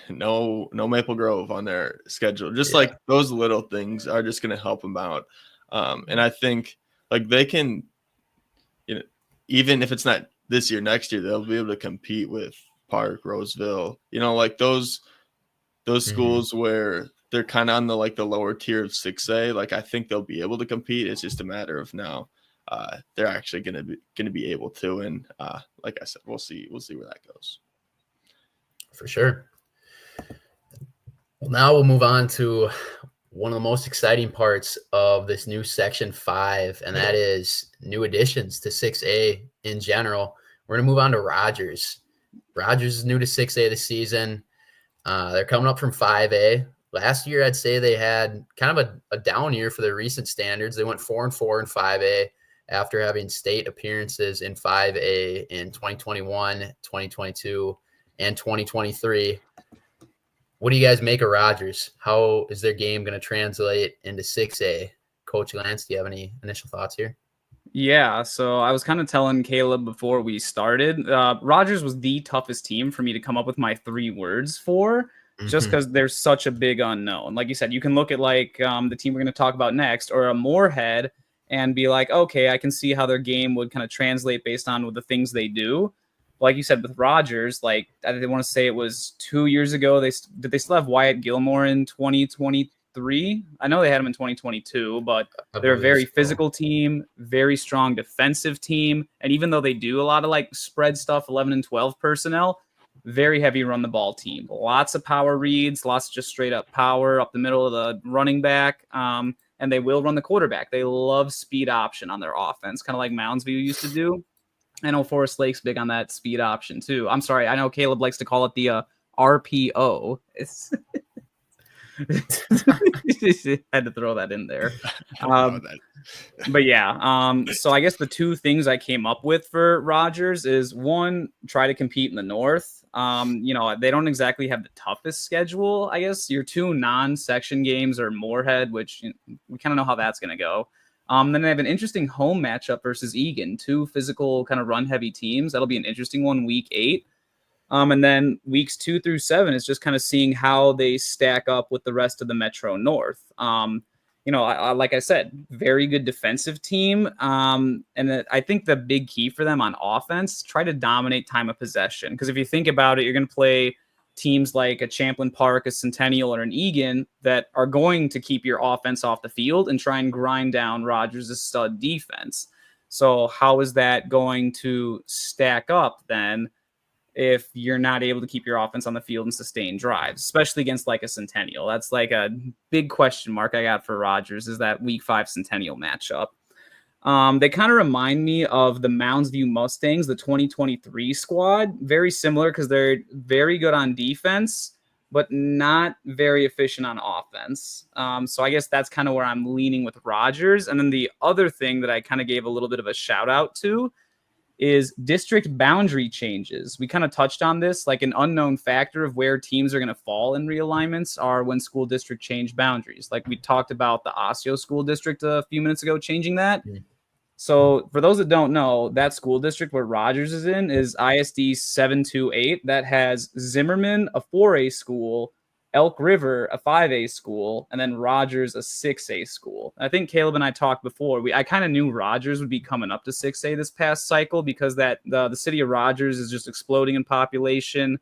no Maple Grove on their schedule. Just like those little things are just going to help them out. And I think like they can, even if it's not this year, next year, they'll be able to compete with Park, Roseville, like those schools where they're kind of on the like the lower tier of 6A. Like I think they'll be able to compete. It's just a matter of now. They're actually going to be able to, and like I said, we'll see where that goes. For sure. Well, now we'll move on to one of the most exciting parts of this new Section 5, and that is new additions to 6A in general. We're going to move on to Rogers. Rogers is new to 6A this season. They're coming up from 5A. Last year, I'd say they had kind of a down year for their recent standards. They went 4-4 in 5A after having state appearances in 5A in 2021, 2022, and 2023. What do you guys make of Rogers? How is their game going to translate into 6A? Coach Lance, do you have any initial thoughts here? Yeah, so I was kind of telling Caleb before we started, Rogers was the toughest team for me to come up with my 3 words for, just because there's such a big unknown. Like you said, you can look at like the team we're going to talk about next, or a Moorhead, and be like, okay, I can see how their game would kind of translate based on the things they do. Like you said, with Rogers, like I want to say it was 2 years ago. Did they still have Wyatt Gilmore in 2023? I know they had him in 2022, but they're a very physical team, very strong defensive team. And even though they do a lot of like spread stuff, 11 and 12 personnel, very heavy run the ball team. Lots of power reads, lots of just straight up power up the middle of the running back. And they will run the quarterback. They love speed option on their offense, kind of like Moundsview used to do. I know Forest Lake's big on that speed option too. I'm sorry. I know Caleb likes to call it the RPO. It's had to throw that in there. But yeah. So I guess the 2 things I came up with for Rogers is 1, try to compete in the North. They don't exactly have the toughest schedule. I guess your 2 non-section games are Moorhead, which we kind of know how that's going to go. Then they have an interesting home matchup versus Egan, 2 physical kind of run-heavy teams. That'll be an interesting one, week 8. And then weeks 2 through 7 is just kind of seeing how they stack up with the rest of the Metro North. Like I said, very good defensive team. And I think the big key for them on offense, try to dominate time of possession. Because if you think about it, you're going to play teams like a Champlin Park, a Centennial, or an Egan that are going to keep your offense off the field and try and grind down Rogers' stud defense. So how is that going to stack up then if you're not able to keep your offense on the field and sustain drives, especially against like a Centennial? That's like a big question mark I got for Rogers, is that week 5 Centennial matchup. They kind of remind me of the Moundsview Mustangs, the 2023 squad. Very similar because they're very good on defense, but not very efficient on offense. So I guess that's kind of where I'm leaning with Rogers. And then the other thing that I kind of gave a little bit of a shout out to is district boundary changes. We kind of touched on this, like an unknown factor of where teams are going to fall in realignments are when school district change boundaries. Like we talked about the Osseo school district a few minutes ago, changing that. So for those that don't know, that school district where Rogers is in is ISD 728. That has Zimmerman, a 4A school, Elk River, a 5A school, and then Rogers, a 6A school. I think Caleb and I talked before. I kind of knew Rogers would be coming up to 6A this past cycle because the city of Rogers is just exploding in population.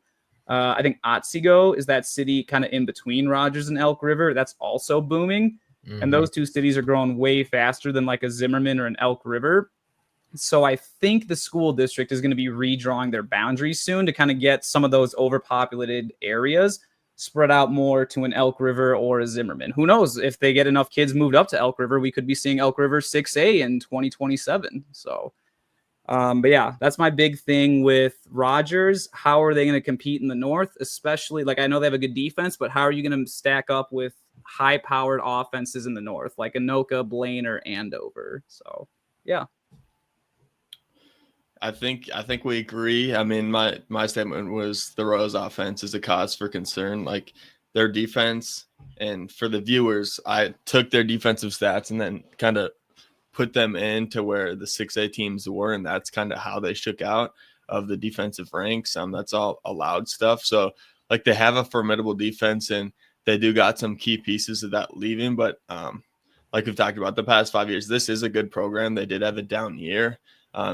I think Otsego is that city kind of in between Rogers and Elk River. That's also booming. And those two cities are growing way faster than like a Zimmerman or an Elk River. So I think the school district is going to be redrawing their boundaries soon to kind of get some of those overpopulated areas spread out more to an Elk River or a Zimmerman. Who knows? If they get enough kids moved up to Elk River, we could be seeing Elk River 6A in 2027. So, but yeah, that's my big thing with Rogers. How are they going to compete in the North? Especially, like, I know they have a good defense, but how are you going to stack up with high-powered offenses in the North, like Anoka, Blaine, or Andover? So, yeah. I think we agree. I mean, my statement was the Rose offense is a cause for concern. Like their defense, and for the viewers, I took their defensive stats and then kind of put them into where the 6A teams were, and that's kind of how they shook out of the defensive ranks. That's all allowed stuff. So like they have a formidable defense, and they do got some key pieces of that leaving. But like we've talked about the past 5 years, this is a good program. They did have a down year.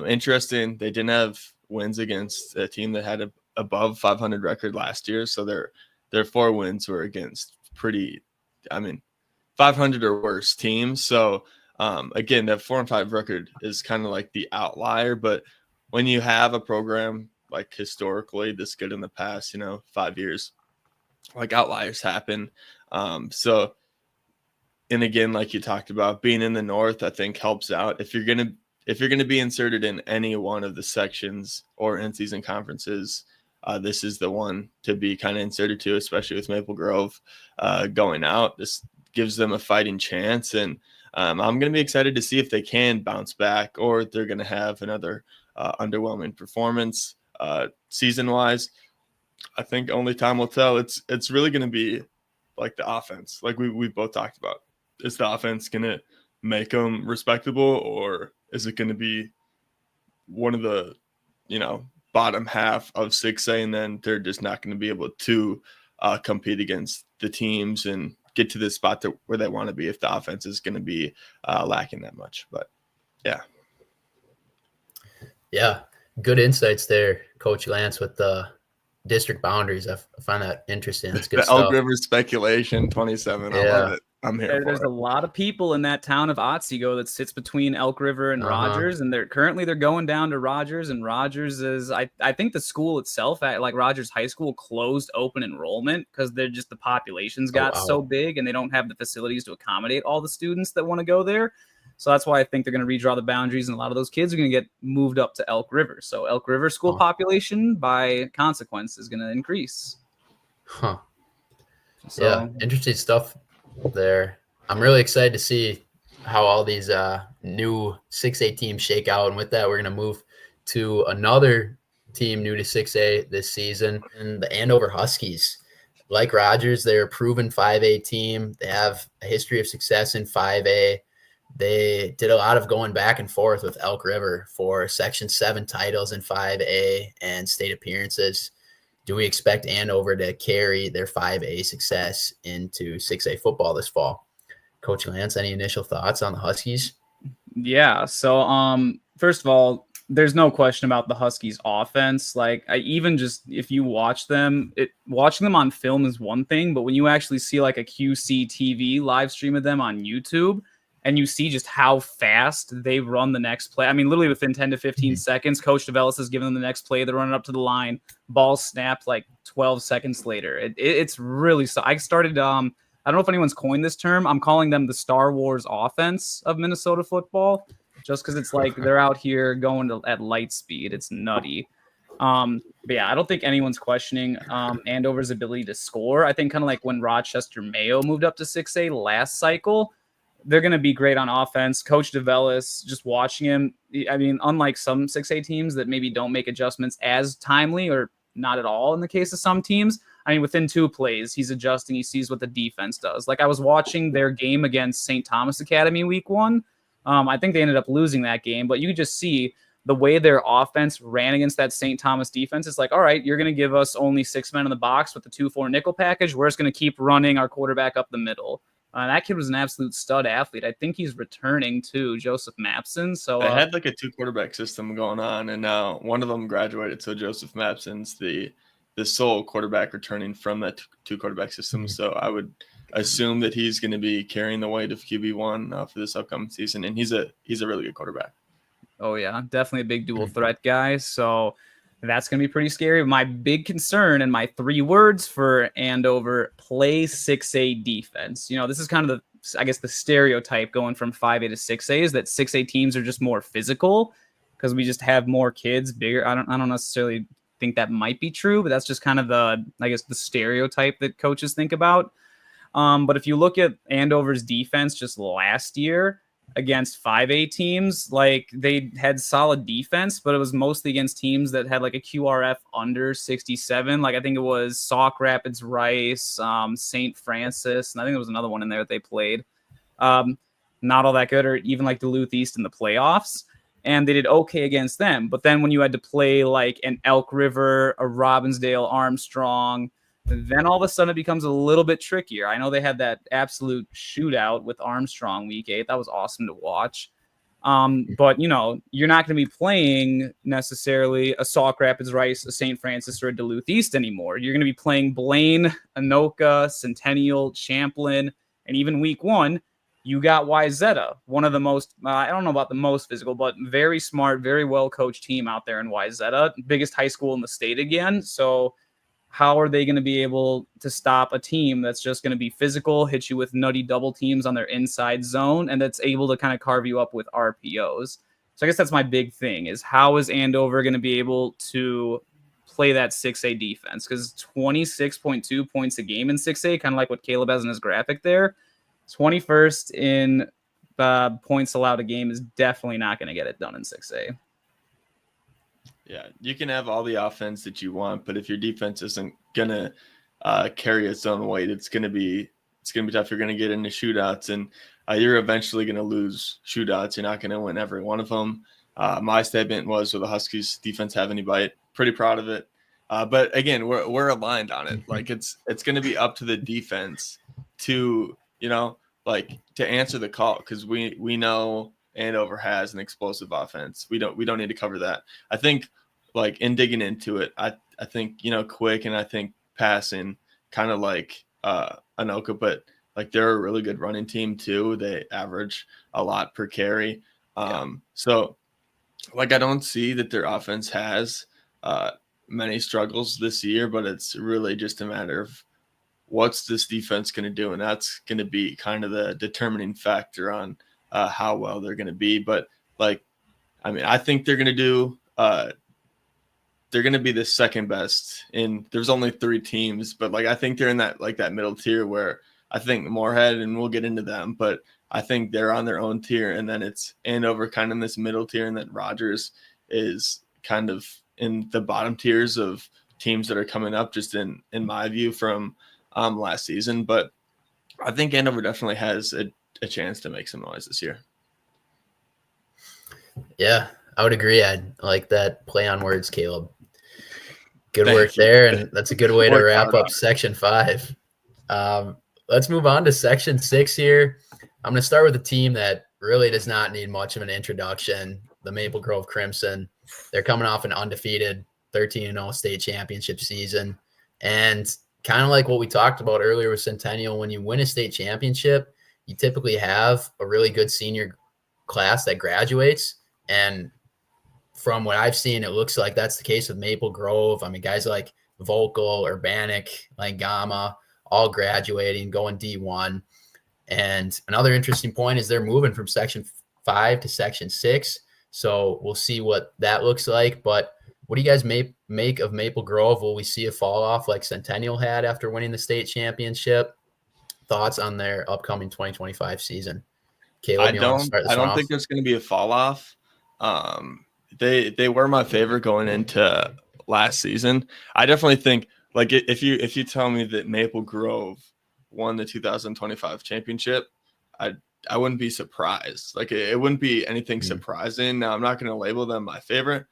Interesting. They didn't have wins against a team that had a above 500 record last year. So their 4 wins were against 500 or worse teams. So again, that 4-5 record is kind of like the outlier. But when you have a program like historically this good in the past, 5 years, like outliers happen. And again, like you talked about, being in the North, I think helps out. If you're going to be inserted in any one of the sections or in-season conferences, this is the one to be kind of inserted to, especially with Maple Grove going out. This gives them a fighting chance, and I'm going to be excited to see if they can bounce back or if they're going to have another underwhelming performance season-wise. I think only time will tell. It's really going to be like the offense, like we both talked about. Is the offense going to make them respectable, or is it going to be one of the, bottom half of 6A, and then they're just not going to be able to compete against the teams and get to the spot where they want to be if the offense is going to be lacking that much. But yeah. Yeah. Good insights there, Coach Lance, with the district boundaries. I find that interesting. That's good the stuff. Elk River speculation 27. I love it. I'm here. There's a lot of people in that town of Otsego that sits between Elk River and Rogers, and they're going down to Rogers, and Rogers is I think the school itself, at like Rogers High School, closed open enrollment because they're just the populations got so big and they don't have the facilities to accommodate all the students that want to go there. So that's why I think they're going to redraw the boundaries, and a lot of those kids are going to get moved up to Elk River. So Elk River school population, by consequence, is going to increase. Huh. So, yeah, interesting stuff there. I'm really excited to see how all these new 6A teams shake out. And with that, we're going to move to another team new to 6A this season, and the Andover Huskies. Like Rogers, they're a proven 5A team. They have a history of success in 5A. They did a lot of going back and forth with Elk River for Section 7 titles in 5A and state appearances. Do we expect Andover to carry their 5A success into 6A football this fall? Coach Lance, any initial thoughts on the Huskies? Yeah. So, first of all, there's no question about the Huskies offense. Like, if you watch them, watching them on film is one thing, but when you actually see like a QC TV live stream of them on YouTube, and you see just how fast they run the next play. I mean, literally within 10 to 15 seconds, Coach DeVellis has given them the next play. They're running up to the line. Ball snapped like 12 seconds later. It's really – I started I don't know if anyone's coined this term. I'm calling them the Star Wars offense of Minnesota football, just because it's like they're out here going at light speed. It's nutty. But yeah, I don't think anyone's questioning Andover's ability to score. I think kind of like when Rochester Mayo moved up to 6A last cycle – they're going to be great on offense. Coach DeVellis, just watching him, I mean, unlike some 6A teams that maybe don't make adjustments as timely or not at all in the case of some teams, I mean, within 2 plays, he's adjusting. He sees what the defense does. Like I was watching their game against St. Thomas Academy week 1. I think they ended up losing that game, but you could just see the way their offense ran against that St. Thomas defense. It's like, all right, you're going to give us only 6 men in the box with the 2-4 nickel package. We're just going to keep running our quarterback up the middle. That kid was an absolute stud athlete. I think he's returning to Joseph Mapson. So they had like a 2-quarterback system going on, and now one of them graduated. So Joseph Mapson's the sole quarterback returning from that 2-quarterback system. So I would assume that he's going to be carrying the weight of QB1 for this upcoming season, and he's a really good quarterback. Oh yeah, definitely a big dual threat guy. So that's going to be pretty scary. My big concern and my 3 words for Andover: play 6A defense. This is kind of the stereotype going from 5A to 6A is that 6A teams are just more physical because we just have more kids, bigger. I don't necessarily think that might be true, but that's just kind of the stereotype that coaches think about. But if you look at Andover's defense just last year against 5A teams, like they had solid defense, but it was mostly against teams that had like a QRF under 67. Like I think it was Sauk Rapids, Rice, St. Francis, and I think there was another one in there that they played. Not all that good, or even like Duluth East in the playoffs. And they did okay against them. But then when you had to play like an Elk River, a Robbinsdale, Armstrong, then all of a sudden it becomes a little bit trickier. I know they had that absolute shootout with Armstrong week 8. That was awesome to watch. But, you're not going to be playing necessarily a Sauk Rapids, Rice, a St. Francis, or a Duluth East anymore. You're going to be playing Blaine, Anoka, Centennial, Champlin, and even week 1, you got Wayzata, one of the most, I don't know about the most physical, but very smart, very well-coached team out there in Wayzata, biggest high school in the state again. So how are they going to be able to stop a team that's just going to be physical, hit you with nutty double teams on their inside zone, and that's able to kind of carve you up with RPOs? So I guess that's my big thing, is how is Andover going to be able to play that 6A defense? Because 26.2 points a game in 6A, kind of like what Caleb has in his graphic there, 21st in points allowed a game is definitely not going to get it done in 6A. Yeah, you can have all the offense that you want, but if your defense isn't gonna carry its own weight, it's gonna be tough. You're gonna get into shootouts, and you're eventually gonna lose shootouts. You're not gonna win every one of them. My statement was, will the Huskies defense have any bite? Pretty proud of it. But again, we're aligned on it. Like it's gonna be up to the defense to to answer the call, because we know Andover has an explosive offense. We don't need to cover that. I think, like, in digging into it, I think quick, and I think passing, kind of like Anoka, but like they're a really good running team too. They average a lot per carry. So like I don't see that their offense has many struggles this year, but it's really just a matter of what's this defense going to do, and that's going to be kind of the determining factor on how well they're going to be. But I think they're going to do. They're going to be the second best. There's only 3 teams, but I think they're in that middle tier where I think Moorhead, and we'll get into them, but I think they're on their own tier, and then it's Andover kind of in this middle tier, and then Rogers is kind of in the bottom tiers of teams that are coming up, just in my view from last season. But I think Andover definitely has a chance to make some noise this year. Yeah, I would agree. I like that play on words, Caleb. Good work there, and that's a good way to wrap up Section 5. Let's move on to Section 6 here. I'm going to start with a team that really does not need much of an introduction, the Maple Grove Crimson. They're coming off an undefeated 13-0 state championship season, and kind of like what we talked about earlier with Centennial, when you win a state championship, you typically have a really good senior class that graduates. And from what I've seen, it looks like that's the case with Maple Grove. I mean, guys like Volkel, Urbanic, Langama, all graduating, going D1. And another interesting point is they're moving from Section 5 to Section 6. So we'll see what that looks like. But what do you guys make of Maple Grove? Will we see a fall off like Centennial had after winning the state championship? Thoughts on their upcoming 2025 season? Caleb, I don't think there's going to be a fall off. They were my favorite going into last season. I definitely think, like, if you tell me that Maple Grove won the 2025 championship, I wouldn't be surprised. Like, it wouldn't be anything surprising. Now, I'm not going to label them my favorite.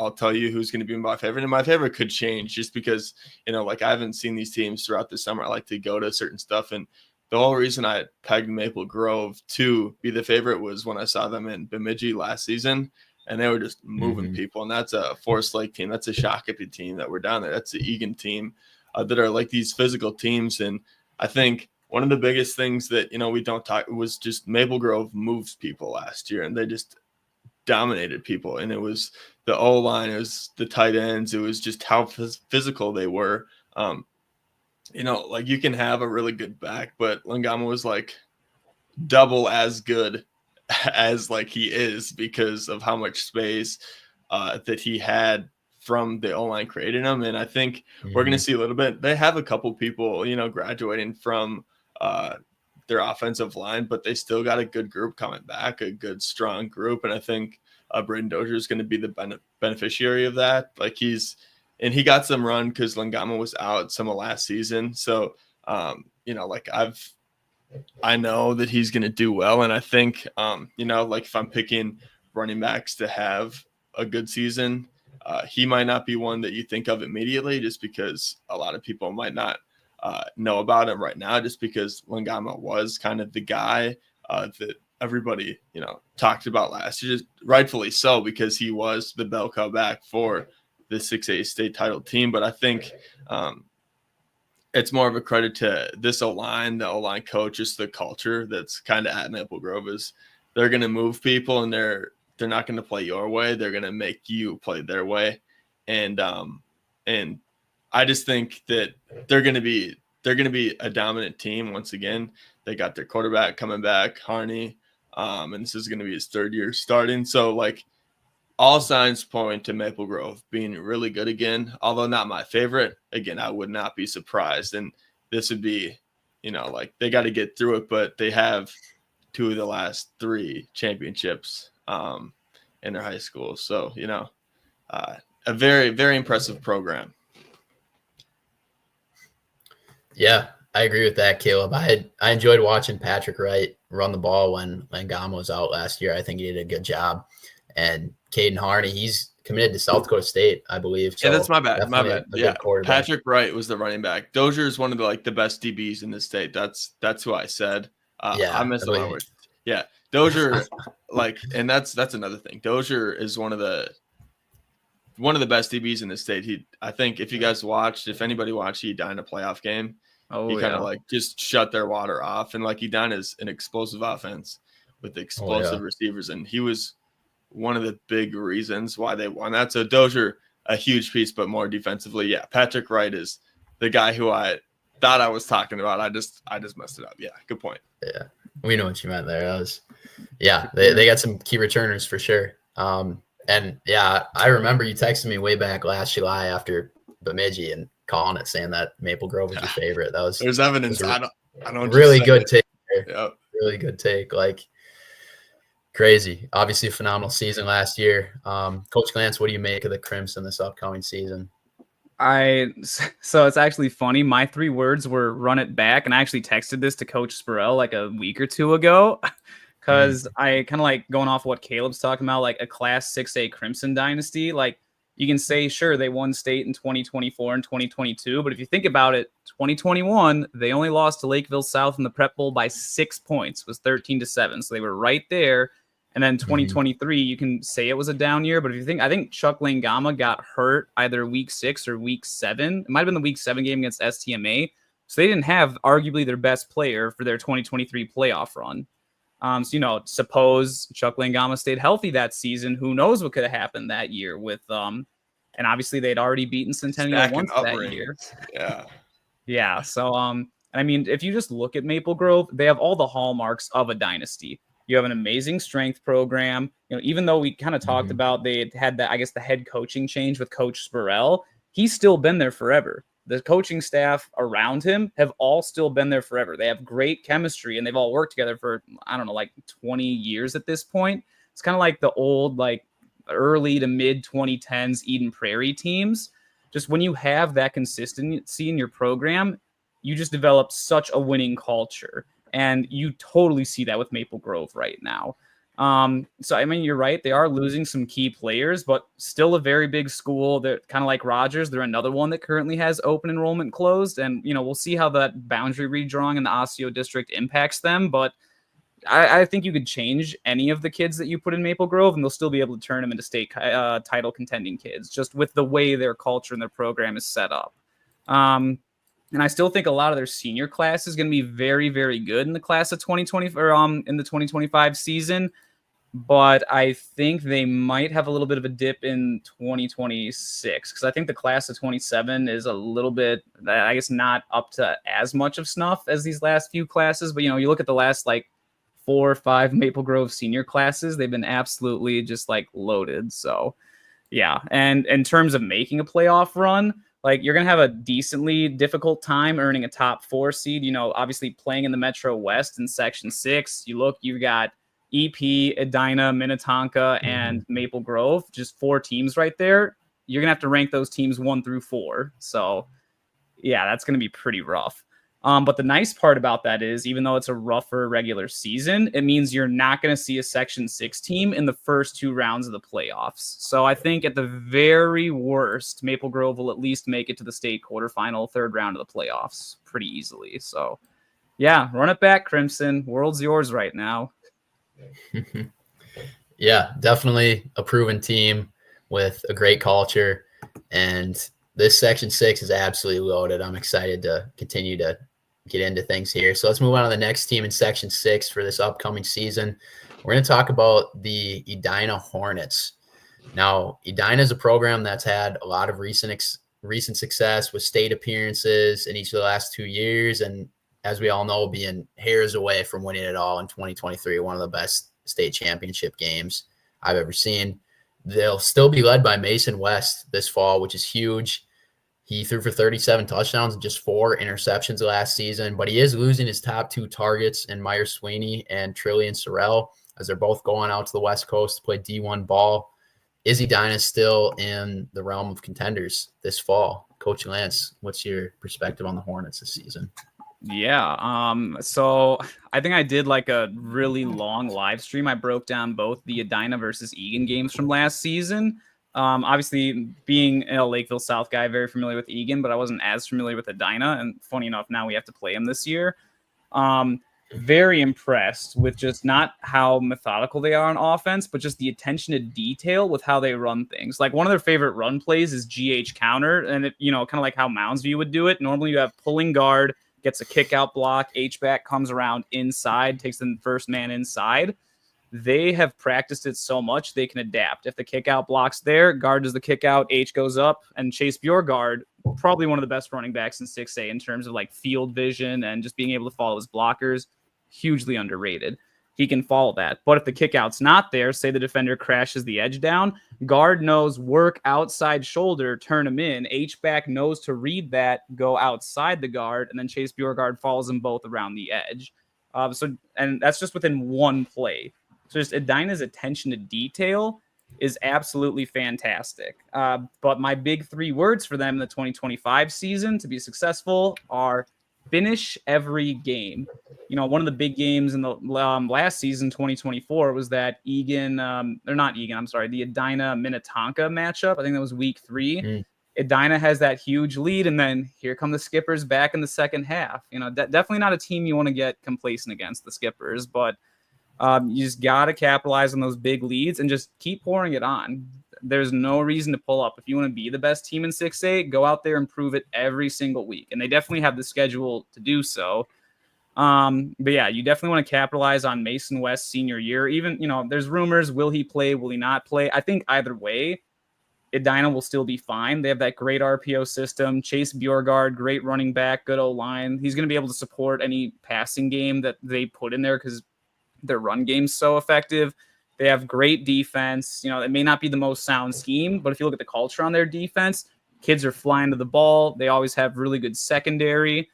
I'll tell you who's going to be my favorite, and my favorite could change just because, I haven't seen these teams throughout the summer. I like to go to certain stuff, and the whole reason I pegged Maple Grove to be the favorite was when I saw them in Bemidji last season, and they were just moving people. And that's a Forest Lake team. That's a Shakopee team that were down there. That's the Egan team that are like these physical teams. And I think one of the biggest things that, we don't talk was just Maple Grove moves people last year, and they just dominated people. And it was the O-line, it was the tight ends, it was just how physical they were. Like you can have a really good back, but Langama was like double as good as like he is because of how much space that he had from the O-line creating him. And I think we're going to see a little bit. They have a couple people, graduating from their offensive line, but they still got a good group coming back, a good, strong group. And I think Braden Dozier is going to be the beneficiary of that. Like he got some run because Langama was out some of last season. So, I know that he's going to do well. And I think, like if I'm picking running backs to have a good season, he might not be one that you think of immediately just because a lot of people might not know about him right now, just because Langama was kind of the guy that everybody, talked about last year, just rightfully so, because he was the bell cow back for the 6A state title team. But I think it's more of a credit to this O-line, the O-line coach, just the culture that's kind of at Maple Grove is they're going to move people, and they're not going to play your way. They're going to make you play their way. And I just think that they're going to be a dominant team. Once again, they got their quarterback coming back, Harney. And this is going to be his third year starting. So like all signs point to Maple Grove being really good again, although not my favorite. Again, I would not be surprised. And this would be, like they got to get through it, but they have 2 of the last 3 championships in their high school. So, a very, very impressive program. Yeah, I agree with that, Caleb. I enjoyed watching Patrick Wright run the ball when Langama was out last year. I think he did a good job. And Caden Harney, he's committed to South Dakota State, I believe. So yeah, that's my bad. My bad. Yeah, Patrick Wright was the running back. Dozier is one of the best DBs in the state. That's who I said. I missed my words. Yeah, Dozier, and that's another thing. Dozier is one of the best DBs in the state. I think if anybody watched, he died in a playoff game. He kind of just shut their water off, and Edina is an explosive offense with explosive receivers, and he was one of the big reasons why they won that. So Dozier, a huge piece, but more defensively. Yeah, Patrick Wright is the guy who I thought I was talking about. I just messed it up. Yeah, good point. Yeah, we know what you meant there. They got some key returners for sure. And yeah, I remember you texted me way back last July after Bemidji and calling it, saying that Maple Grove was your favorite. There's evidence. I don't really good take there. Yep. Really good take. Crazy. Obviously a phenomenal season last year. Coach Glantz, what do you make of the Crimson this upcoming season? So it's actually funny. My 3 words were run it back. And I actually texted this to Coach Spurrell a week or 2 ago. Because I kind of going off what Caleb's talking about, a class 6A Crimson dynasty. You can say, sure, they won state in 2024 and 2022. But if you think about it, 2021, they only lost to Lakeville South in the Prep Bowl by 6 points, was 13-7. So they were right there. And then 2023, you can say it was a down year. But if you think, I think Chuck Langama got hurt either week 6 or week 7. It might have been the week 7 game against STMA. So they didn't have arguably their best player for their 2023 playoff run. Suppose Chuck Langama stayed healthy that season. Who knows what could have happened that year with and obviously they'd already beaten Centennial once that year. Yeah. Yeah. So if you just look at Maple Grove, they have all the hallmarks of a dynasty. You have an amazing strength program. Even though we kind of talked about they had the head coaching change with Coach Spurrell, he's still been there forever. The coaching staff around him have all still been there forever. They have great chemistry, and they've all worked together for, 20 years at this point. It's kind of like the old, early to mid 2010s Eden Prairie teams. Just when you have that consistency in your program, you just develop such a winning culture. And you totally see that with Maple Grove right now. You're right. They are losing some key players, but still a very big school. They're kind of like Rogers. They're another one that currently has open enrollment closed. And, we'll see how that boundary redrawing in the Osseo district impacts them. But I think you could change any of the kids that you put in Maple Grove, and they'll still be able to turn them into state title contending kids, just with the way their culture and their program is set up. And I still think a lot of their senior class is going to be very, very good in the class of 2020 or in the 2025 season. But I think they might have a little bit of a dip in 2026 because I think the class of 27 is a little bit, I guess, not up to as much of snuff as these last few classes. But, you look at the last 4 or 5 Maple Grove senior classes, they've been absolutely just loaded. So, yeah. And in terms of making a playoff run, you're going to have a decently difficult time earning a top 4 seed, obviously playing in the Metro West in Section 6. You've got EP, Edina, Minnetonka, and Maple Grove, just 4 teams right there. You're going to have to rank those teams 1 through 4. So, yeah, that's going to be pretty rough. But the nice part about that is, even though it's a rougher regular season, it means you're not going to see a Section 6 team in the first 2 rounds of the playoffs. So I think at the very worst, Maple Grove will at least make it to the state quarterfinal, 3rd round of the playoffs pretty easily. So, yeah, run it back, Crimson. World's yours right now. Yeah, definitely a proven team with a great culture. And this Section 6 is absolutely loaded. I'm excited to continue to get into things here. So let's move on to the next team in Section 6 for this upcoming season. We're going to talk about the Edina Hornets. Now, Edina is a program that's had a lot of recent success with state appearances in each of the last 2 years. And as we all know, being hairs away from winning it all in 2023, one of the best state championship games I've ever seen. They'll still be led by Mason West this fall, which is huge. He threw for 37 touchdowns and just 4 interceptions last season, but he is losing his top 2 targets in Meyer Sweeney and Trillian Sorrell, as they're both going out to the West Coast to play D1 ball. Is Edina still in the realm of contenders this fall? Coach Lance, what's your perspective on the Hornets this season? Yeah. So I think I did a really long live stream. I broke down both the Edina versus Egan games from last season. Obviously, being a Lakeville South guy, very familiar with Egan, but I wasn't as familiar with Edina. And funny enough, now we have to play him this year. Very impressed with just not how methodical they are on offense, but just the attention to detail with how they run things. One of their favorite run plays is GH counter, and it, kind of like how Moundsview would do it. Normally, you have pulling guard, gets a kick out block, H-back comes around inside, takes the first man inside. They have practiced it so much they can adapt. If the kick out block's there, guard does the kick out, H goes up, and Chase Bjorgard, probably one of the best running backs in 6A in terms of field vision and just being able to follow his blockers, hugely underrated. He can follow that. But if the kick out's not there, say the defender crashes the edge down, guard knows work outside shoulder, turn him in. H-back knows to read that, go outside the guard, and then Chase Bjorgard follows them both around the edge. And that's just within one play. So just Edina's attention to detail is absolutely fantastic. But my big 3 words for them in the 2025 season to be successful are finish every game. One of the big games in the last season, 2024, was that the Edina Minnetonka matchup. I think that was week 3. Edina has that huge lead, and then here come the Skippers back in the second half. Definitely not a team you want to get complacent against, the Skippers, but you just got to capitalize on those big leads and just keep pouring it on. There's no reason to pull up. If you want to be the best team in 6A, go out there and prove it every single week. And they definitely have the schedule to do so. But yeah, you definitely want to capitalize on Mason West's senior year. Even, there's rumors, will he play? Will he not play? I think either way, Edina will still be fine. They have that great RPO system. Chase Bjorgard, great running back, good O-line. He's going to be able to support any passing game that they put in there because their run game's so effective. They have great defense. It may not be the most sound scheme, but if you look at the culture on their defense, kids are flying to the ball. They always have really good secondary.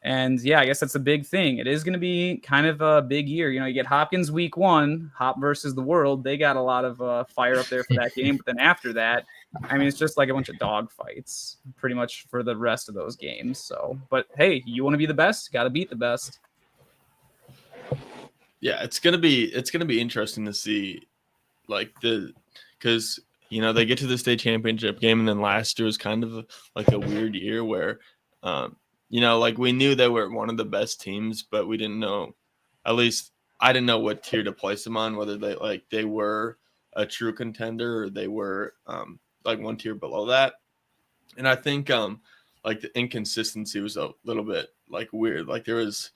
And yeah, I guess that's a big thing. It is going to be kind of a big year. You get Hopkins week 1, Hop versus the world. They got a lot of fire up there for that game. But then after that, it's just like a bunch of dog fights pretty much for the rest of those games. So, but hey, you want to be the best, got to beat the best. Yeah, it's gonna be interesting to see, because they get to the state championship game, and then last year was kind of a weird year where, we knew they were one of the best teams, but we didn't know, at least I didn't know what tier to place them on, whether they were a true contender or they were one tier below that. And I think like the inconsistency was a little bit like weird. Like there was,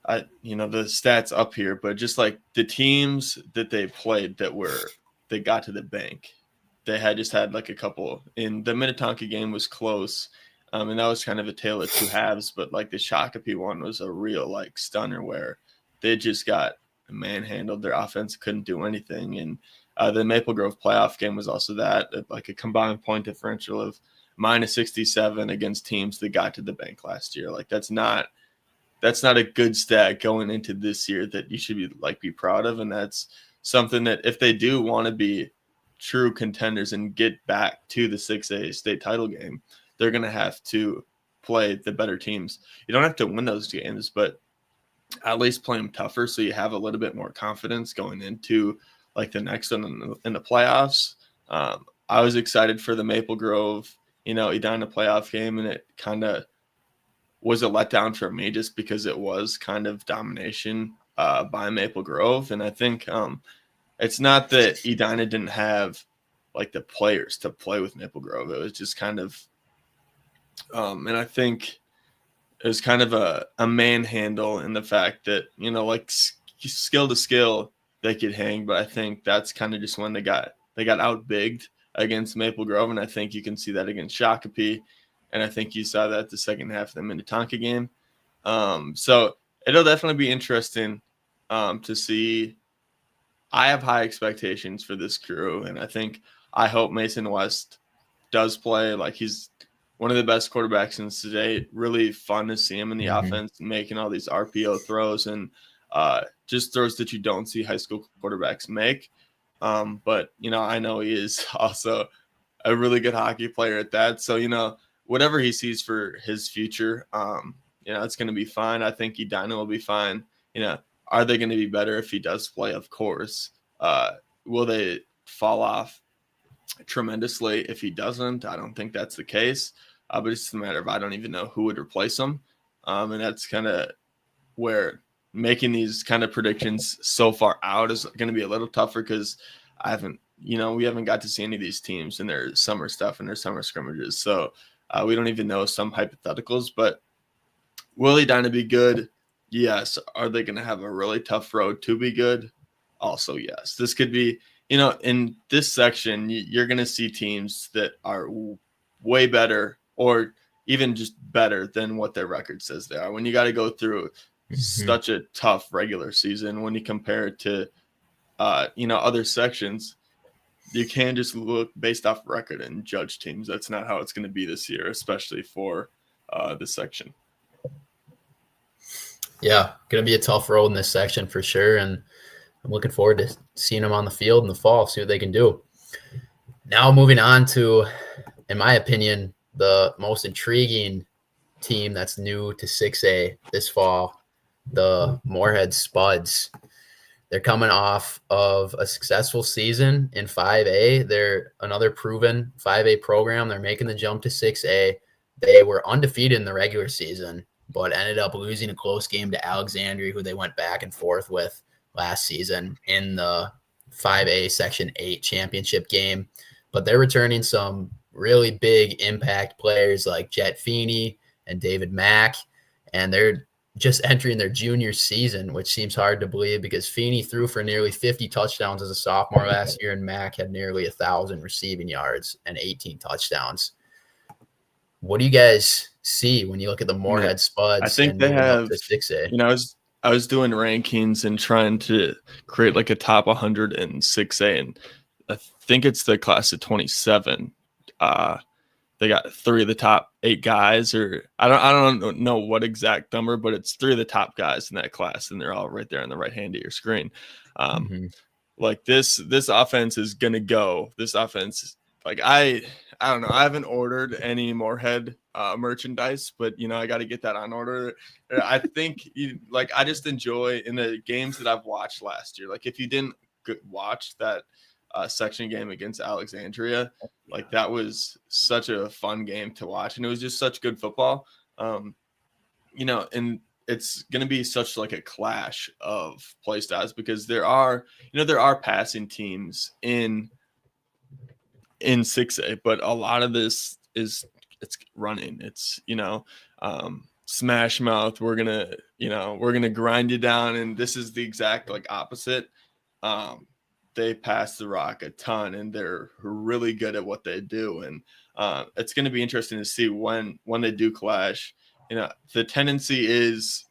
the stats up here, but just like the teams that they played they got to the bank. They just had like a couple in the Minnetonka game was close. And that was kind of a tale of two halves, but like the Shakopee one was a real like stunner where they just got manhandled. Their offense couldn't do anything. And the Maple Grove playoff game was also that, like a combined point differential of -67 against teams that got to the bank last year. Like that's not a good stat going into this year that you should be proud of. And that's something that if they do want to be true contenders and get back to the 6A state title game, they're going to have to play the better teams. You don't have to win those games, but at least play them tougher so you have a little bit more confidence going into like the next one in the playoffs. I was excited for the Maple Grove, Edina playoff game, and it kind of was a letdown for me just because it was kind of domination by Maple Grove. And I think it's not that Edina didn't have like the players to play with Maple Grove. It was just kind of and I think it was kind of a manhandle in the fact that, like skill to skill, they could hang. But I think that's kind of just when they got outbigged against Maple Grove. And I think you can see that against Shakopee. And I think you saw that the second half of the Minnetonka game. So it'll definitely be interesting to see. I have high expectations for this crew. And I hope Mason West does play. Like he's one of the best quarterbacks in today. Really fun to see him in the offense, making all these RPO throws and just throws that you don't see high school quarterbacks make. But, I know he is also a really good hockey player at that. So, whatever he sees for his future, it's going to be fine. I think Edina will be fine. Are they going to be better if he does play? Of course. Will they fall off tremendously if he doesn't? I don't think that's the case. But it's just a matter of I don't even know who would replace him. And that's kind of where making these kind of predictions so far out is going to be a little tougher because we haven't got to see any of these teams in their summer stuff and their summer scrimmages. So we don't even know some hypotheticals. But will Edina be good? Yes. Are they going to have a really tough road to be good? Also, yes. This could be, in this section, you're going to see teams that are way better or even just better than what their record says they are. When you got to go through such a tough regular season, when you compare it to, other sections, you can't just look based off record and judge teams. That's not how it's going to be this year, especially for this section. Yeah, going to be a tough road in this section for sure. And I'm looking forward to seeing them on the field in the fall, see what they can do. Now moving on to, in my opinion, the most intriguing team that's new to 6A this fall, the Moorhead Spuds. They're coming off of a successful season in 5A. They're another proven 5A program. They're making the jump to 6A. They were undefeated in the regular season, but ended up losing a close game to Alexandria, who they went back and forth with last season in the 5A Section 8 championship game. But they're returning some really big impact players like Jet Feeney and David Mack, and they're just entering their junior season, which seems hard to believe because Feeney threw for nearly 50 touchdowns as a sophomore last year, and Mack had nearly 1,000 receiving yards and 18 touchdowns. What do you guys see when you look at the Moorhead Spuds? I think they have, to 6A? I was doing rankings and trying to create like a top 100 in 6A, and I think it's the class of 27. They got 3 of the top 8 guys, or I don't know what exact number, but it's 3 of the top guys in that class, and they're all right there on the right hand of your screen. Like this offense is gonna go. This offense, like I don't know. I haven't ordered any Moorhead merchandise, but I got to get that on order. I think I just enjoy in the games that I've watched last year. Like if you didn't watch that section game against Alexandria, like that was such a fun game to watch, and it was just such good football. And it's going to be such like a clash of play styles because there are passing teams in 6A, but a lot of this is it's running. It's, smash mouth. We're gonna grind you down. And this is the exact like opposite. They pass the rock a ton, and they're really good at what they do. And it's going to be interesting to see when they do clash. The tendency is,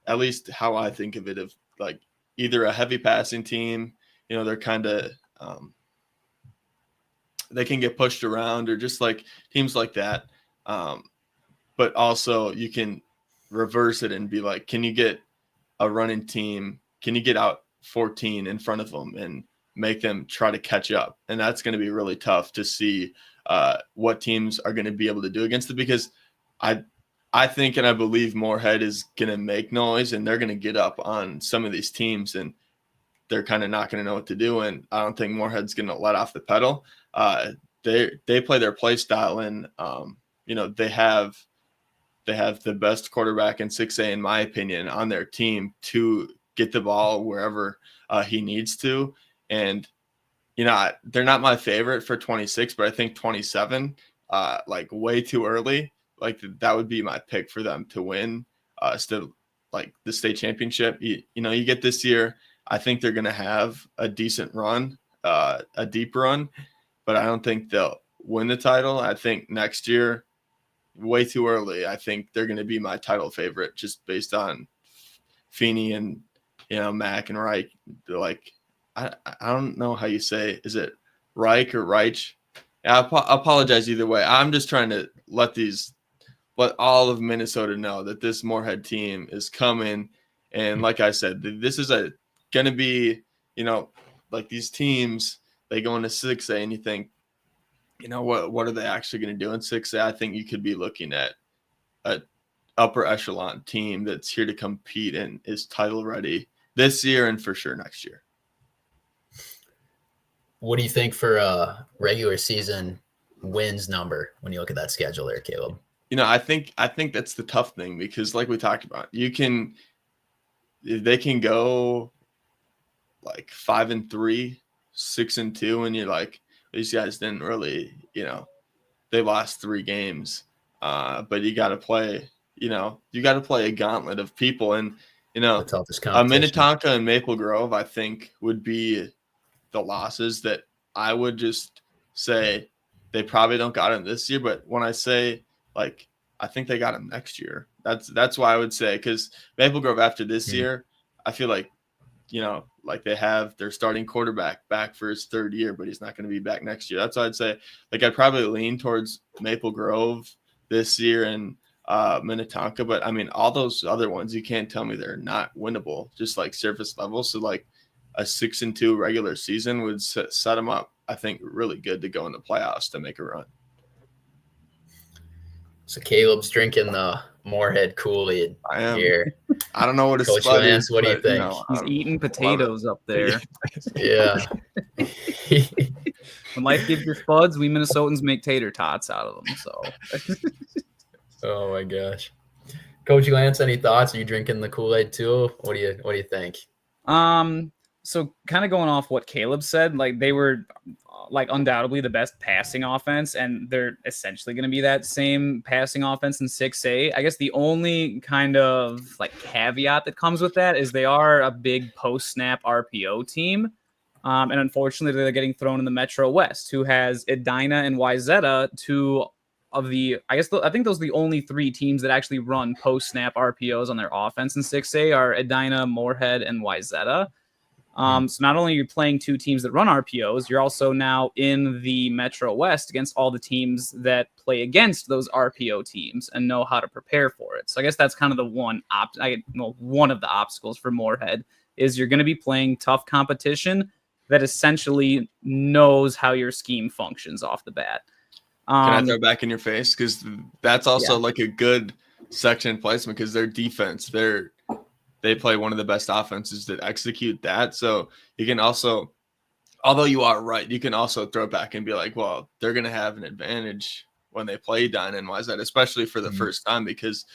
at least how I think of it, of like either a heavy passing team, they're kind of they can get pushed around, or just like teams like that. But also you can reverse it and be like, can you get a running team? Can you get out 14 in front of them and make them try to catch up? And that's going to be really tough to see what teams are going to be able to do against it, because I think and I believe Moorhead is going to make noise, and they're going to get up on some of these teams, and they're kind of not going to know what to do. And I don't think Moorhead's going to let off the pedal. They play their play style, and they have the best quarterback in 6A, in my opinion, on their team to get the ball wherever he needs to. And they're not my favorite for 26, but I think 27, like way too early. Like that would be my pick for them to win still, like the state championship. You get this year, I think they're going to have a decent run, a deep run, but I don't think they'll win the title. I think next year, way too early, I think they're going to be my title favorite just based on Feeney and, Mac and Reich. They're like, I don't know how you say, is it Reich or Reich? I apologize either way. I'm just trying to let all of Minnesota know that this Moorhead team is coming. And like I said, this is going to be, like these teams, they go into 6A and you think, what are they actually going to do in 6A? I think you could be looking at an upper echelon team that's here to compete and is title ready this year and for sure next year. What do you think for a regular season wins number when you look at that schedule there, Caleb? I think that's the tough thing, because like we talked about, they can go like 5-3, 6-2, and you're like, these guys didn't really, they lost 3 games. But you got to play, a gauntlet of people. And, the toughest competition. Minnetonka and Maple Grove, I think, would be the losses that I would just say they probably don't got him this year. But when I say, like, I think they got him next year, that's why I would say, because Maple Grove after this year, I feel like, like they have their starting quarterback back for his 3rd year, but he's not going to be back next year. That's why I'd say, like, I'd probably lean towards Maple Grove this year and Minnetonka. But I mean, all those other ones, you can't tell me they're not winnable, just like surface level. So like a 6-2 regular season would set them up, I think, really good to go in the playoffs to make a run. So Caleb's drinking the Moorhead Kool-Aid here. I don't know what it's Coach Lance, what do you think? He's eating potatoes up there. Yeah. When life gives you spuds, we Minnesotans make tater tots out of them. So. Oh my gosh. Coach Lance, any thoughts? Are you drinking the Kool-Aid too? What do you think? So kind of going off what Caleb said, like they were like undoubtedly the best passing offense, and they're essentially going to be that same passing offense in 6A. I guess the only kind of like caveat that comes with that is they are a big post-snap RPO team. And unfortunately, they're getting thrown in the Metro West, who has Edina and Wayzata, two of the, I think those are the only 3 teams that actually run post-snap RPOs on their offense in 6A are Edina, Moorhead, and Wayzata. So not only are you playing 2 teams that run RPOs, you're also now in the Metro West against all the teams that play against those RPO teams and know how to prepare for it. So I guess that's kind of the one of the obstacles for Moorhead is you're going to be playing tough competition that essentially knows how your scheme functions off the bat. Can I throw back in your face? Because that's also like a good section placement, because their defense, they play one of the best offenses that execute that. So you can also, although you are right, you can also throw it back and be like, well, they're going to have an advantage when they play Edina and Wayzata, especially for the first time, because,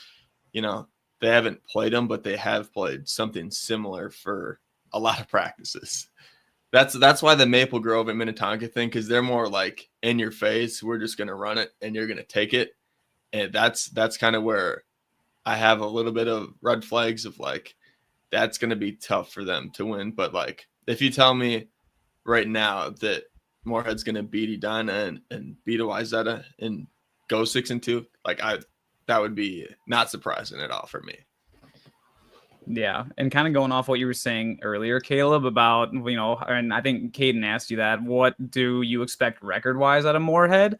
they haven't played them, but they have played something similar for a lot of practices. That's why the Maple Grove and Minnetonka thing, because they're more like in your face. We're just going to run it and you're going to take it. And that's kind of where I have a little bit of red flags of like, that's going to be tough for them to win. But like, if you tell me right now that Moorhead's going to beat Edina and beat Wayzata and go 6-2, like that would be not surprising at all for me. Yeah, and kind of going off what you were saying earlier, Caleb, about, and I think Caden asked you that, what do you expect record-wise out of Moorhead?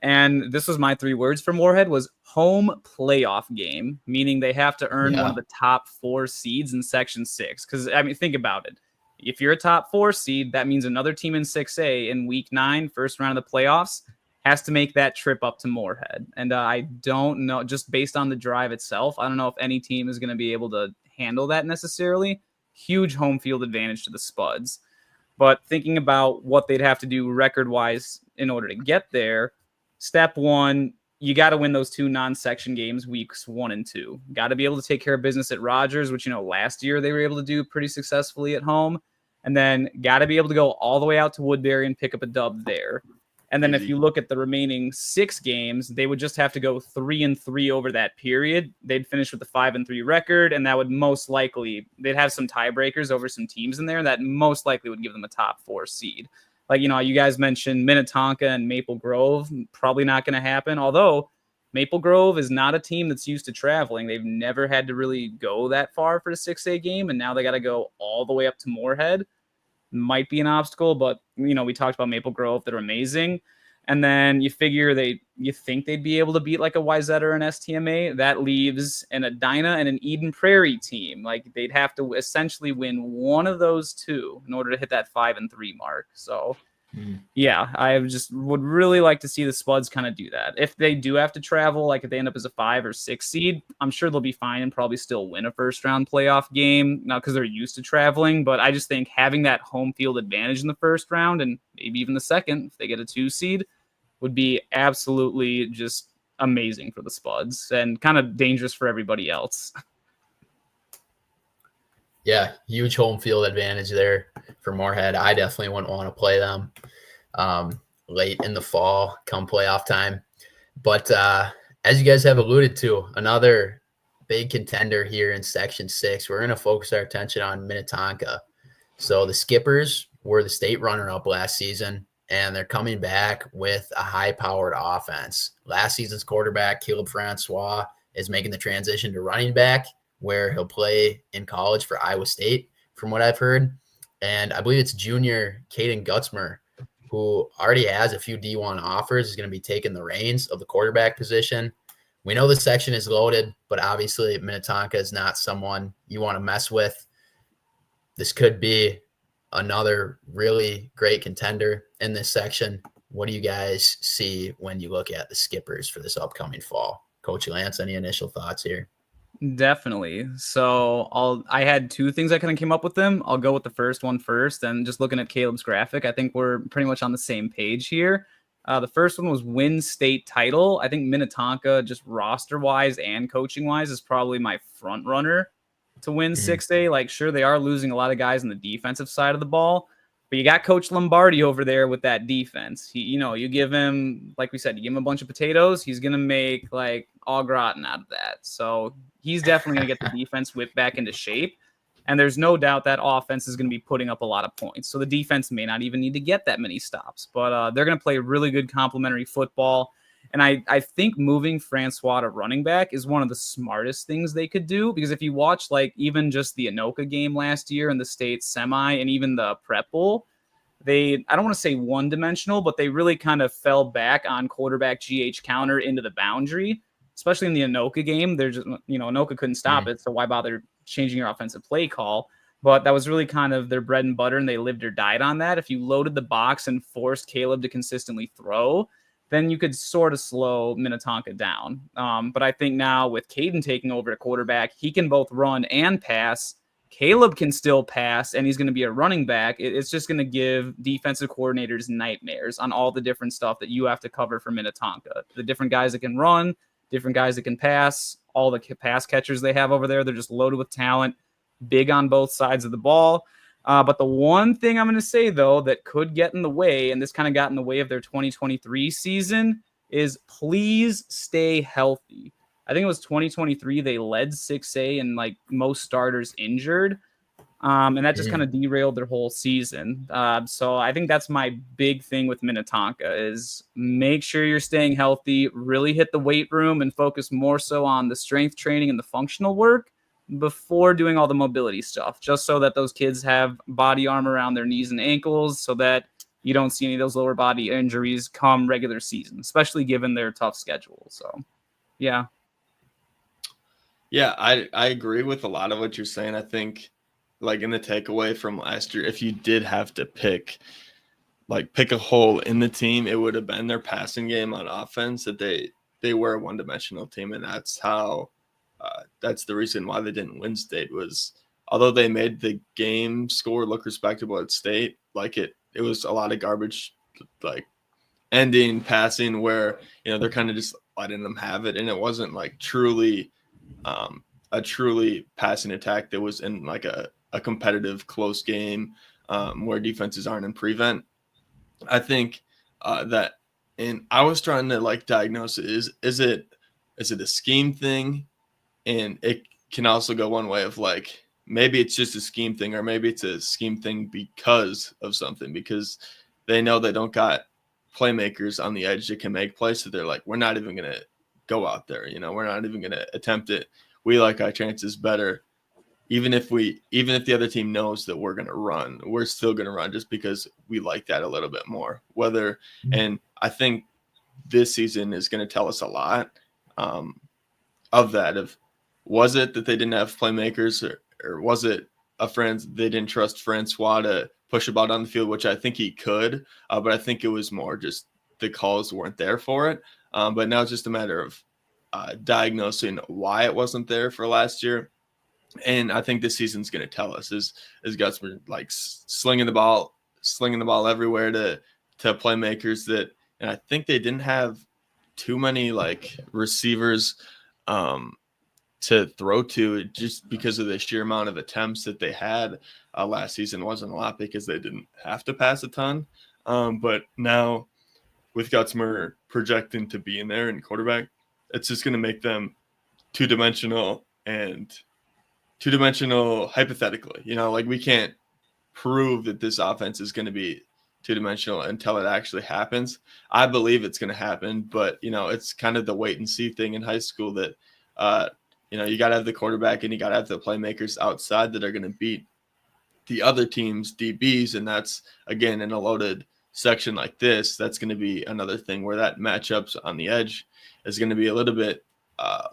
And this was my 3 words for Moorhead was home playoff game, meaning they have to earn one of the top 4 seeds in Section 6. Because, I mean, think about it. If you're a top 4 seed, that means another team in 6A in Week 9, first round of the playoffs, has to make that trip up to Moorhead. And I don't know, just based on the drive itself, I don't know if any team is going to be able to handle that necessarily. Huge home field advantage to the Spuds. But thinking about what they'd have to do record-wise in order to get there, step 1, you got to win those 2 non-section games, weeks 1 and 2. Got to be able to take care of business at Rogers, which, last year they were able to do pretty successfully at home. And then got to be able to go all the way out to Woodbury and pick up a dub there. And then if you look at the remaining 6 games, they would just have to go 3-3 over that period. They'd finish with a 5-3 record, and that would most likely, they'd have some tiebreakers over some teams in there that most likely would give them a top 4 seed. Like, you guys mentioned Minnetonka and Maple Grove, probably not going to happen. Although Maple Grove is not a team that's used to traveling. They've never had to really go that far for the 6A game, and now they got to go all the way up to Moorhead. Might be an obstacle, but we talked about Maple Grove. They're amazing. And then you figure you think they'd be able to beat like a Wayzata or an STMA. That leaves an Edina and an Eden Prairie team. Like they'd have to essentially win one of those 2 in order to hit that 5-3 mark. So yeah, I just would really like to see the Spuds kind of do that. If they do have to travel, like if they end up as a 5 or 6 seed, I'm sure they'll be fine and probably still win a first round playoff game now because they're used to traveling. But I just think having that home field advantage in the first round and maybe even the second, if they get a 2 seed, would be absolutely just amazing for the Spuds and kind of dangerous for everybody else. Yeah, huge home field advantage there for Moorhead. I definitely wouldn't want to play them late in the fall come playoff time. But as you guys have alluded to, another big contender here in Section 6, we're going to focus our attention on Minnetonka. So the Skippers were the state runner-up last season, and they're coming back with a high-powered offense. Last season's quarterback, Caleb Francois, is making the transition to running back, where he'll play in college for Iowa State, from what I've heard. And I believe it's junior Caden Gutzmer, who already has a few D1 offers, is going to be taking the reins of the quarterback position. We know the section is loaded, but obviously Minnetonka is not someone you want to mess with. This could be another really great contender in this section. What do you guys see when you look at the Skippers for this upcoming fall? Coach Lance, any initial thoughts here? Definitely. So I had 2 things I kind of came up with them. I'll go with the first one first. And just looking at Caleb's graphic, I think we're pretty much on the same page here. The first one was win state title. I think Minnetonka, just roster-wise and coaching-wise, is probably my front runner to win 6A. Like, sure, they are losing a lot of guys on the defensive side of the ball, but you got Coach Lombardi over there with that defense. You give him, like we said, you give him a bunch of potatoes, he's going to make like au gratin out of that. So he's definitely going to get the defense whipped back into shape. And there's no doubt that offense is going to be putting up a lot of points. So the defense may not even need to get that many stops, but they're going to play really good complementary football. And I think moving Francois to running back is one of the smartest things they could do, because if you watch like even just the Anoka game last year in the state semi and even the prep bowl, I don't want to say one-dimensional, but they really kind of fell back on quarterback GH counter into the boundary, especially in the Anoka game. They're just, Anoka couldn't stop it, so why bother changing your offensive play call? But that was really kind of their bread and butter, and they lived or died on that. If you loaded the box and forced Caleb to consistently throw, then you could sort of slow Minnetonka down. But I think now with Caden taking over at quarterback, he can both run and pass. Caleb can still pass, and he's going to be a running back. It's just going to give defensive coordinators nightmares on all the different stuff that you have to cover for Minnetonka. The different guys that can run, different guys that can pass, all the pass catchers they have over there. They're just loaded with talent, big on both sides of the ball. But the one thing I'm going to say, though, that could get in the way, and this kind of got in the way of their 2023 season, is please stay healthy. I think it was 2023. They led 6A and like most starters injured. And that just kind of derailed their whole season. So I think that's my big thing with Minnetonka is make sure you're staying healthy, really hit the weight room and focus more so on the strength training and the functional work before doing all the mobility stuff, just so that those kids have body armor around their knees and ankles so that you don't see any of those lower body injuries come regular season, especially given their tough schedule. So, yeah. Yeah, I agree with a lot of what you're saying. I think, like, in the takeaway from last year, if you did have to pick a hole in the team, it would have been their passing game on offense, that they were a one-dimensional team, and that's how that's the reason why they didn't win state. Was although they made the game score look respectable at state, like it was a lot of garbage, like ending passing where they're kind of just letting them have it, and it wasn't like truly a truly passing attack that was in like a competitive close game where defenses aren't in prevent. I think that, and I was trying to like diagnose it, is it a scheme thing? And it can also go one way of like, maybe it's just a scheme thing, or maybe it's a scheme thing because of something, because they know they don't got playmakers on the edge that can make plays. So they're like, we're not even going to go out there. We're not even going to attempt it. We like our chances better. Even if the other team knows that we're going to run, we're still going to run just because we like that a little bit more. And I think this season is going to tell us a lot of that. Was it that they didn't have playmakers, or was it they didn't trust Francois to push a ball down the field, which I think he could, but I think it was more just the calls weren't there for it. But now it's just a matter of diagnosing why it wasn't there for last year. And I think this season's going to tell us is Gutsman like slinging the ball everywhere to playmakers that, and I think they didn't have too many like receivers to throw to, just because of the sheer amount of attempts that they had last season. Wasn't a lot because they didn't have to pass a ton. But now with Gutsmer projecting to be in there and quarterback, it's just going to make them two-dimensional hypothetically. Like we can't prove that this offense is going to be two-dimensional until it actually happens. I believe it's going to happen, but it's kind of the wait and see thing in high school that you got to have the quarterback and you got to have the playmakers outside that are going to beat the other team's DBs, and that's again in a loaded section like this. That's going to be another thing where that matchups on the edge is going to be a little bit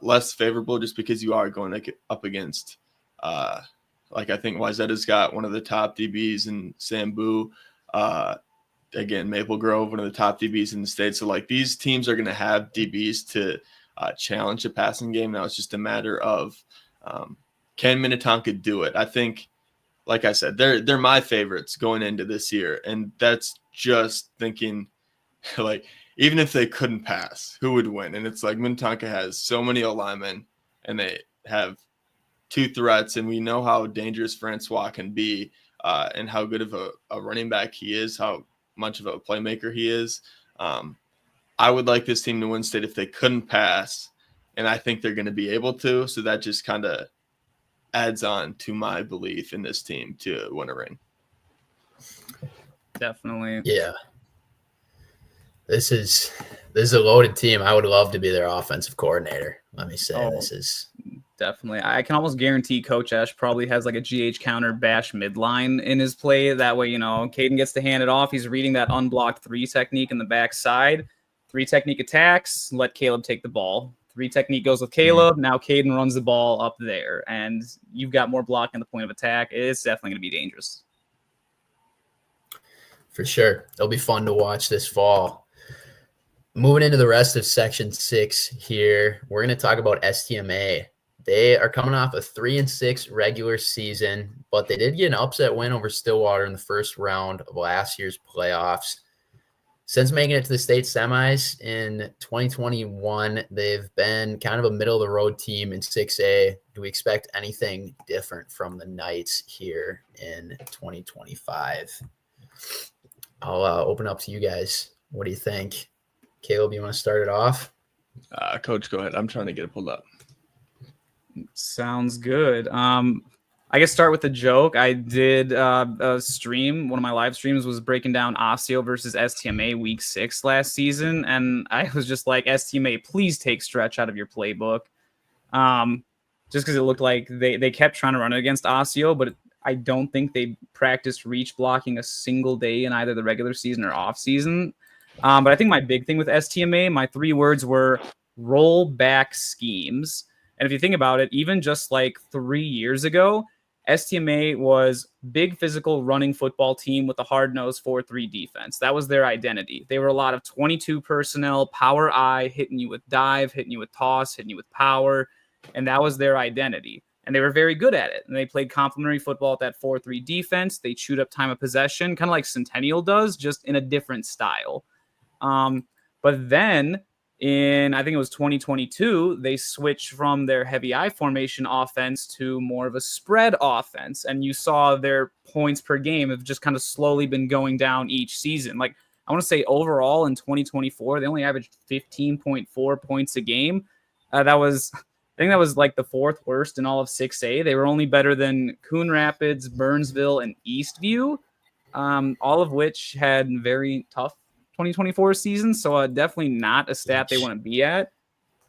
less favorable, just because you are going up against like I think Wayzata's got one of the top DBs in Sambu. Again, Maple Grove, one of the top DBs in the state. So like these teams are going to have DBs to challenge the passing game. Now it's just a matter of can Minnetonka do it? I think, like I said, they're my favorites going into this year, and that's just thinking like even if they couldn't pass, who would win? And it's like Minnetonka has so many O-linemen, and they have two threats, and we know how dangerous Francois can be, and how good of a running back he is, how much of a playmaker he is. I would like this team to win state if they couldn't pass, and I think they're going to be able to. So that just kind of adds on to my belief in this team to win a ring. Definitely. Yeah. This is a loaded team. I would love to be their offensive coordinator. Let me say, this is definitely. I can almost guarantee Coach Esch probably has like a GH counter bash midline in his play. That way, Caden gets to hand it off. He's reading that unblocked 3 technique in the backside. 3 technique attacks. Let Caleb take the ball. 3 technique goes with Caleb. Now Caden runs the ball up there, and you've got more block in the point of attack. It's definitely going to be dangerous. For sure. It'll be fun to watch this fall. Moving into the rest of Section 6 here, we're going to talk about STMA. They are coming off a 3-6 regular season, but they did get an upset win over Stillwater in the first round of last year's playoffs. Since making it to the state semis in 2021, they've been kind of a middle-of-the-road team in 6A. Do we expect anything different from the Knights here in 2025? I'll open up to you guys. What do you think? Caleb, you want to start it off? Coach, go ahead. I'm trying to get it pulled up. Sounds good. I guess start with the joke. I did a stream. One of my live streams was breaking down Osseo versus STMA week 6 last season. And I was just like, STMA, please take stretch out of your playbook. Just because it looked like they kept trying to run it against Osseo, but I don't think they practiced reach blocking a single day in either the regular season or off season. But I think my big thing with STMA, my 3 words were roll back schemes. And if you think about it, even just like 3 years ago, STMA was big physical running football team with a hard-nosed 4-3 defense. That was their identity. They were a lot of 22 personnel, power I, hitting you with dive, hitting you with toss, hitting you with power, and that was their identity. And they were very good at it. And they played complementary football at that 4-3 defense. They chewed up time of possession, kind of like Centennial does, just in a different style. But then in, I think it was 2022, they switched from their heavy I formation offense to more of a spread offense. And you saw their points per game have just kind of slowly been going down each season. Like, I want to say overall in 2024, they only averaged 15.4 points a game. I think that was like the 4th worst in all of 6A. They were only better than Coon Rapids, Burnsville, and Eastview, all of which had very tough 2024 season, so definitely not a stat they want to be at.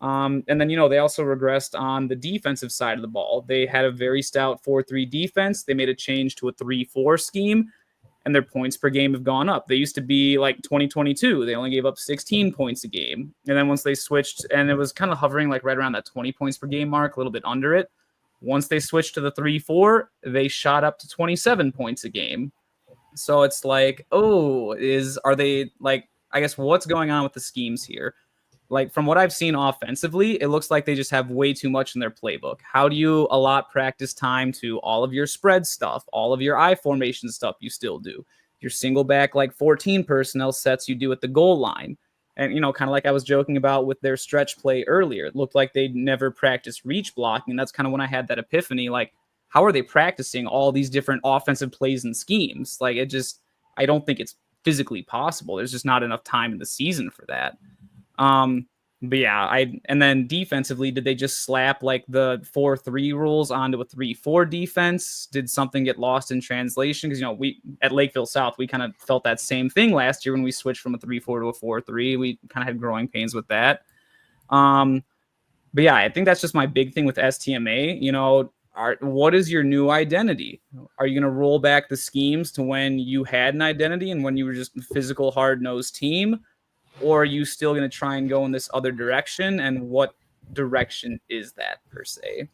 And then, they also regressed on the defensive side of the ball. They had a very stout 4-3 defense. They made a change to a 3-4 scheme, and their points per game have gone up. They used to be like 2022. They only gave up 16 points a game. And then once they switched, and it was kind of hovering like right around that 20 points per game mark, a little bit under it. Once they switched to the 3-4, they shot up to 27 points a game. So it's like, are they like, I guess what's going on with the schemes here? Like from what I've seen offensively, it looks like they just have way too much in their playbook. How do you allot practice time to all of your spread stuff, all of your I formation stuff you still do? Your single back, like 14 personnel sets you do at the goal line. And, kind of like I was joking about with their stretch play earlier, it looked like they'd never practiced reach blocking. And that's kind of when I had that epiphany, like, how are they practicing all these different offensive plays and schemes? Like I don't think it's physically possible. There's just not enough time in the season for that. But yeah, and then defensively, did they just slap like the 4-3 rules onto a 3-4 defense? Did something get lost in translation? Because, we at Lakeville South, we kind of felt that same thing last year when we switched from a 3-4 to a 4-3. We kind of had growing pains with that. But yeah, I think that's just my big thing with STMA. What is your new identity? Are you going to roll back the schemes to when you had an identity and when you were just a physical, hard-nosed team? Or are you still going to try and go in this other direction? And what direction is that, per se?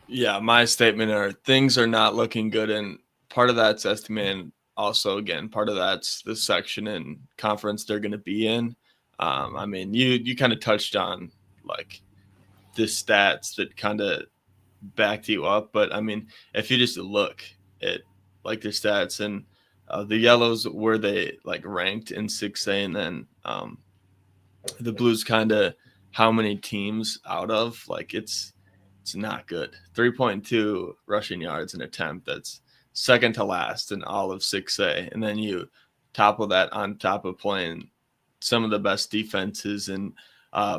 Yeah, my statement are things are not looking good. And part of that's estimate. Also, again, part of that's the section and conference they're going to be in. You kind of touched on, like, the stats that kind of backed you up. But if you just look at like their stats and the yellows where they like ranked in 6A, and then the blues kind of how many teams out of, like it's not good. 3.2 rushing yards an attempt. That's second to last in all of 6A. And then you topple that on top of playing some of the best defenses and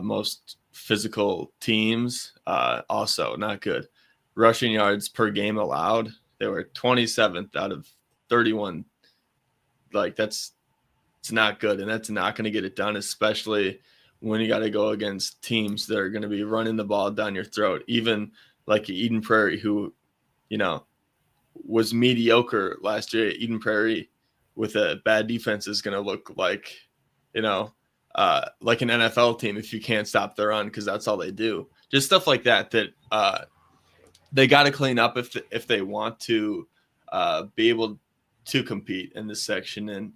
most physical teams, also not good. Rushing yards per game allowed, they were 27th out of 31. Like it's not good, and that's not going to get it done, especially when you got to go against teams that are going to be running the ball down your throat. Even like Eden Prairie, who was mediocre last year. Eden Prairie with a bad defense is going to look like like an NFL team if you can't stop their run, because that's all they do. Just stuff like that they got to clean up if they want to be able to compete in this section. And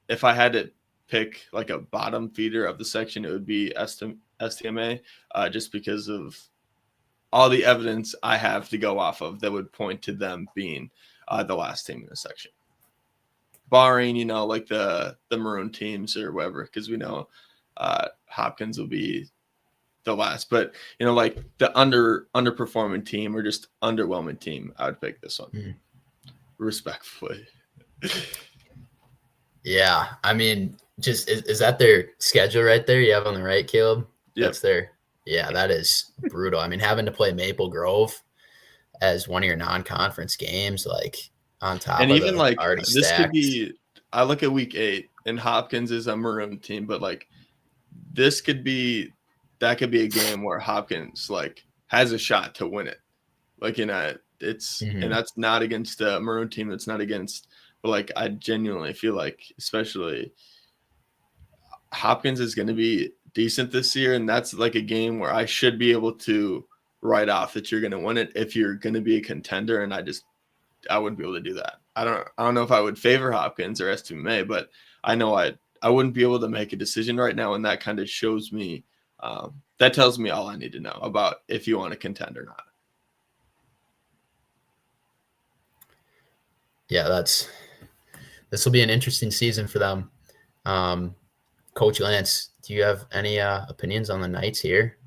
if I had to pick like a bottom feeder of the section, it would be STMA, just because of all the evidence I have to go off of that would point to them being the last team in the section. Barring, like the maroon teams or whatever, because we know Hopkins will be the last. But, like the underperforming team or just underwhelming team, I would pick this one. Respectfully. Yeah, I mean, just is that their schedule right there? You have on the right, Caleb? Yep. That's their. Yeah, that is brutal. I mean, having to play Maple Grove as one of your non-conference games, like on top And of even the like already this stacked. could be, I look at week 8 and Hopkins is a maroon team, but like this could be, that could be a game where Hopkins like has a shot to win it. Like, it's, and that's not against a maroon team. That's not against, but like, I genuinely feel like, especially Hopkins is going to be decent this year. And that's like a game where I should be able to write off that you're going to win it if you're going to be a contender. And I wouldn't be able to do that. I don't know if I would favor Hopkins or STMA, but I know I wouldn't be able to make a decision right now. And that kind of shows me, that tells me all I need to know about if you want to contend or not. Yeah, this will be an interesting season for them. Coach Lance, do you have any opinions on the Knights here?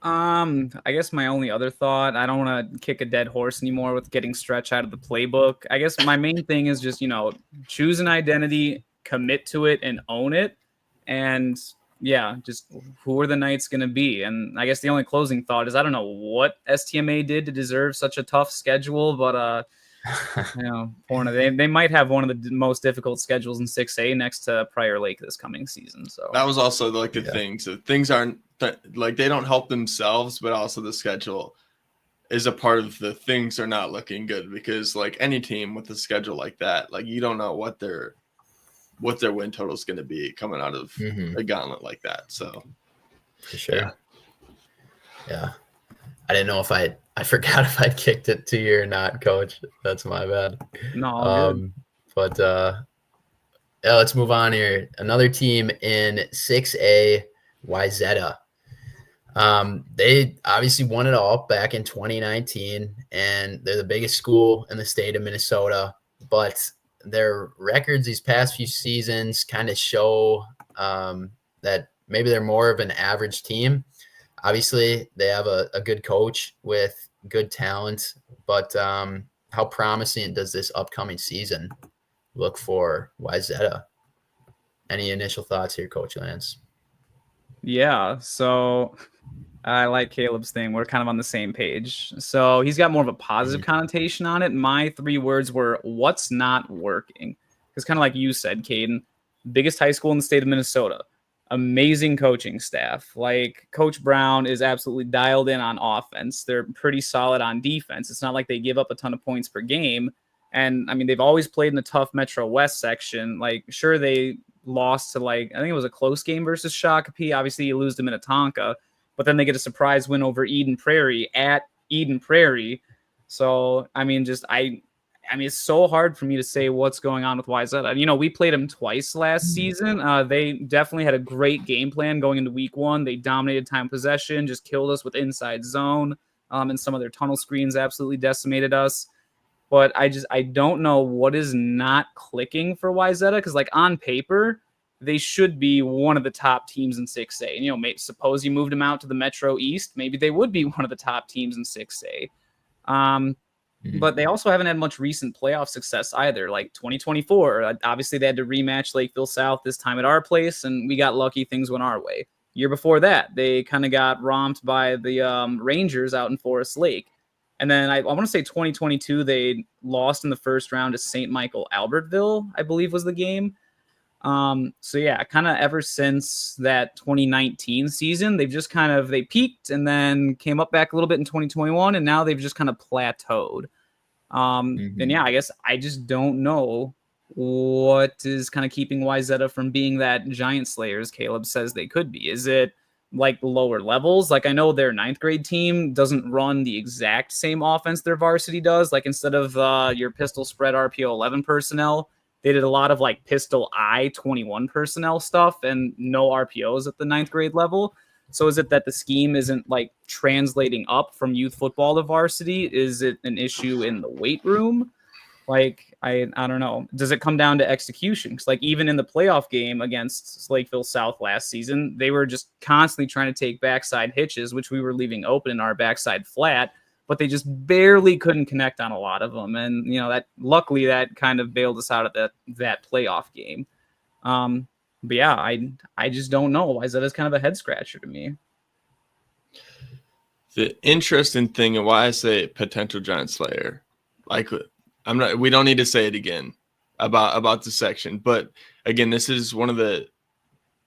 I guess my only other thought, I don't want to kick a dead horse anymore with getting Stretch out of the playbook. I guess my main thing is just, choose an identity, commit to it, and own it. And yeah, just who are the Knights going to be? And I guess the only closing thought is I don't know what STMA did to deserve such a tough schedule, but they might have one of the most difficult schedules in 6A next to Prairie Lake this coming season. So that was also like the thing. So things aren't like they don't help themselves, but also the schedule is a part of the things are not looking good because like any team with a schedule like that, like you don't know what their win total is going to be coming out of a gauntlet like that. So for sure. Yeah. I didn't know if I forgot if I'd kicked it to you or not, Coach. That's my bad. No, but let's move on here. Another team in 6A, Wayzata. They obviously won it all back in 2019, and they're the biggest school in the state of Minnesota. But their records these past few seasons kind of show that maybe they're more of an average team. Obviously, they have a good coach with good talent, but how promising does this upcoming season look for Wayzata? Any initial thoughts here, Coach Lance? Yeah, so I like Caleb's thing. We're kind of on the same page. So he's got more of a positive connotation on it. My 3 words were, what's not working? Because kind of like you said, Caden, biggest high school in the state of Minnesota. Amazing coaching staff. Like Coach Brown is absolutely dialed in on offense. They're pretty solid on defense. It's not like they give up a ton of points per game. And I mean, they've always played in the tough Metro West section. Like, sure, they lost to I think it was a close game versus Shakopee. Obviously, you lose to Minnetonka, but then they get a surprise win over Eden Prairie at Eden Prairie. So, I mean, it's so hard for me to say what's going on with Wayzata. We played them twice last season. They definitely had a great game plan going into week 1. They dominated time possession, just killed us with inside zone, and some of their tunnel screens absolutely decimated us. But I don't know what is not clicking for Wayzata because, on paper, they should be one of the top teams in 6A. And, suppose you moved them out to the Metro East, maybe they would be one of the top teams in 6A. But they also haven't had much recent playoff success either. Like 2024, obviously they had to rematch Lakeville South this time at our place, and we got lucky. Things went our way. Year before that, they kind of got romped by the Rangers out in Forest Lake. And then I want to say 2022, they lost in the first round to St. Michael Albertville, I believe was the game. So yeah, kind of ever since that 2019 season, they've just they peaked and then came up back a little bit in 2021, and now they've just kind of plateaued. And yeah, I guess I just don't know what is kind of keeping Wayzata from being that giant slayer as Caleb says they could be. Is it like lower levels? Like I know their 9th grade team doesn't run the exact same offense their varsity does. Like instead of your pistol spread RPO 11 personnel, they did a lot of like pistol I 21 personnel stuff and no RPOs at the 9th grade level. So is it that the scheme isn't like translating up from youth football to varsity? Is it an issue in the weight room? Like, I don't know. Does it come down to execution? Because like even in the playoff game against Lakeville South last season, they were just constantly trying to take backside hitches, which we were leaving open in our backside flat. but they just barely couldn't connect on a lot of them. And, that luckily that kind of bailed us out of that playoff game. But yeah, I just don't know. Wayzata's kind of a head scratcher to me. The interesting thing and why I say potential giant slayer, we don't need to say it again about the section, but again, this is one of the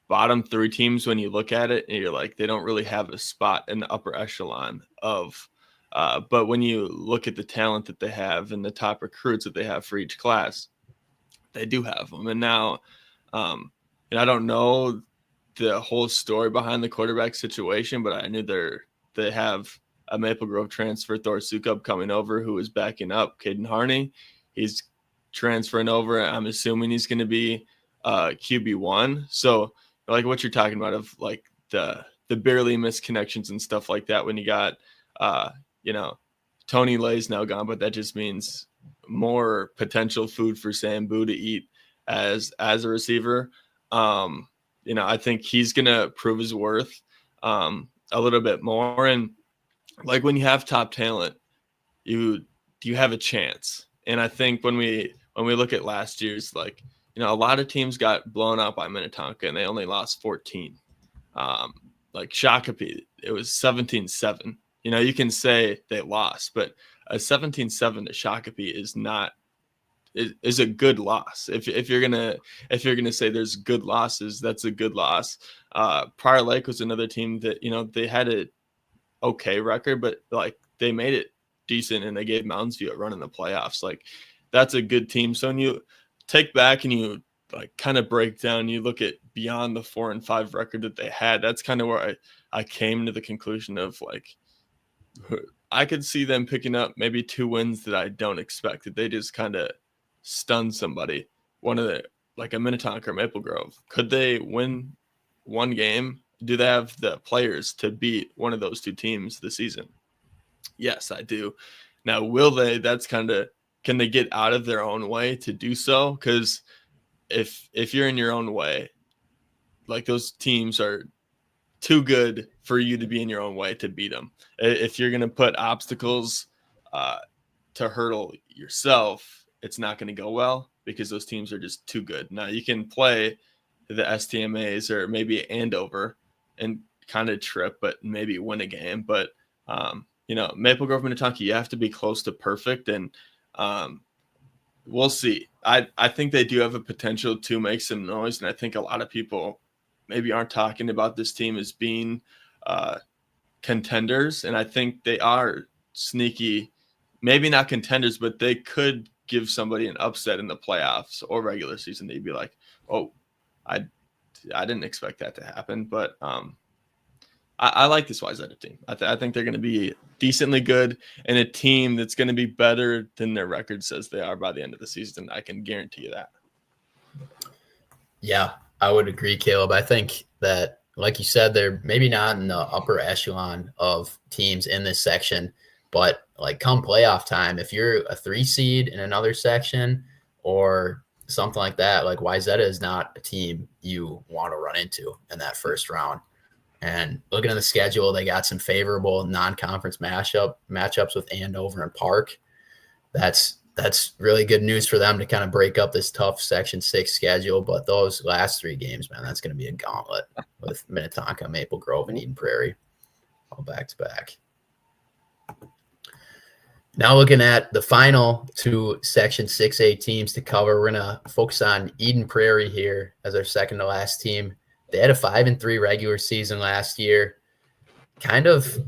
bottom 3 teams when you look at it and you're like, they don't really have a spot in the upper echelon of, but when you look at the talent that they have and the top recruits that they have for each class, they do have them. And now, and I don't know the whole story behind the quarterback situation, but I knew they have a Maple Grove transfer, Thor Sukup, coming over, who is backing up Caden Harney. He's transferring over. I'm assuming he's going to be QB1. So like what you're talking about of like the barely missed connections and stuff like that when you got, Tony Lay's now gone, but that just means more potential food for Sambu to eat as a receiver. I think he's going to prove his worth a little bit more. And like when you have top talent, you have a chance. And I think when we look at last year's, like, a lot of teams got blown out by Minnetonka and they only lost 14. Like Shakopee, it was 17-7. You can say they lost, but a 17-7 to Shakopee is a good loss. If you're gonna say there's good losses, that's a good loss. Prior Lake was another team that they had a okay record, but like they made it decent and they gave Mounds View a run in the playoffs. Like that's a good team. So when you take back and you like kind of break down, you look at beyond the 4-5 record that they had. That's kind of where I came to the conclusion of like I could see them picking up maybe 2 wins that I don't expect, that they just kind of stun somebody. One of the like a Minnetonka or Maple Grove. Could they win one game? Do they have the players to beat one of those 2 teams this season? Yes, I do. Now, will they? That's kind of, can they get out of their own way to do so? Because if you're in your own way, like those teams are too good for you to be in your own way to beat them. If you're going to put obstacles to hurdle yourself, it's not going to go well because those teams are just too good. Now, you can play the STMAs or maybe Andover and kind of trip, but maybe win a game. But, Maple Grove, Minnetonka, you have to be close to perfect. And we'll see. I think they do have a potential to make some noise. And I think a lot of people maybe aren't talking about this team as being contenders. And I think they are sneaky, maybe not contenders, but they could give somebody an upset in the playoffs or regular season. They'd be like, oh, I didn't expect that to happen. But I like this Wayzata team. I think they're going to be decently good and a team that's going to be better than their record says they are by the end of the season. I can guarantee you that. Yeah, I would agree, Caleb. I think that, like you said, they're maybe not in the upper echelon of teams in this section, but like come playoff time, if you're a 3 seed in another section or something like that, like Wayzata is not a team you want to run into in that first round. And looking at the schedule, they got some favorable non-conference matchups with Andover and Park. That's really good news for them to kind of break up this tough Section 6 schedule. But those last 3 games, man, that's going to be a gauntlet with Minnetonka, Maple Grove, and Eden Prairie all back to back. Now looking at the final 2 Section 6A teams to cover, we're going to focus on Eden Prairie here as our second to last team. They had a 5-3 regular season last year. Kind of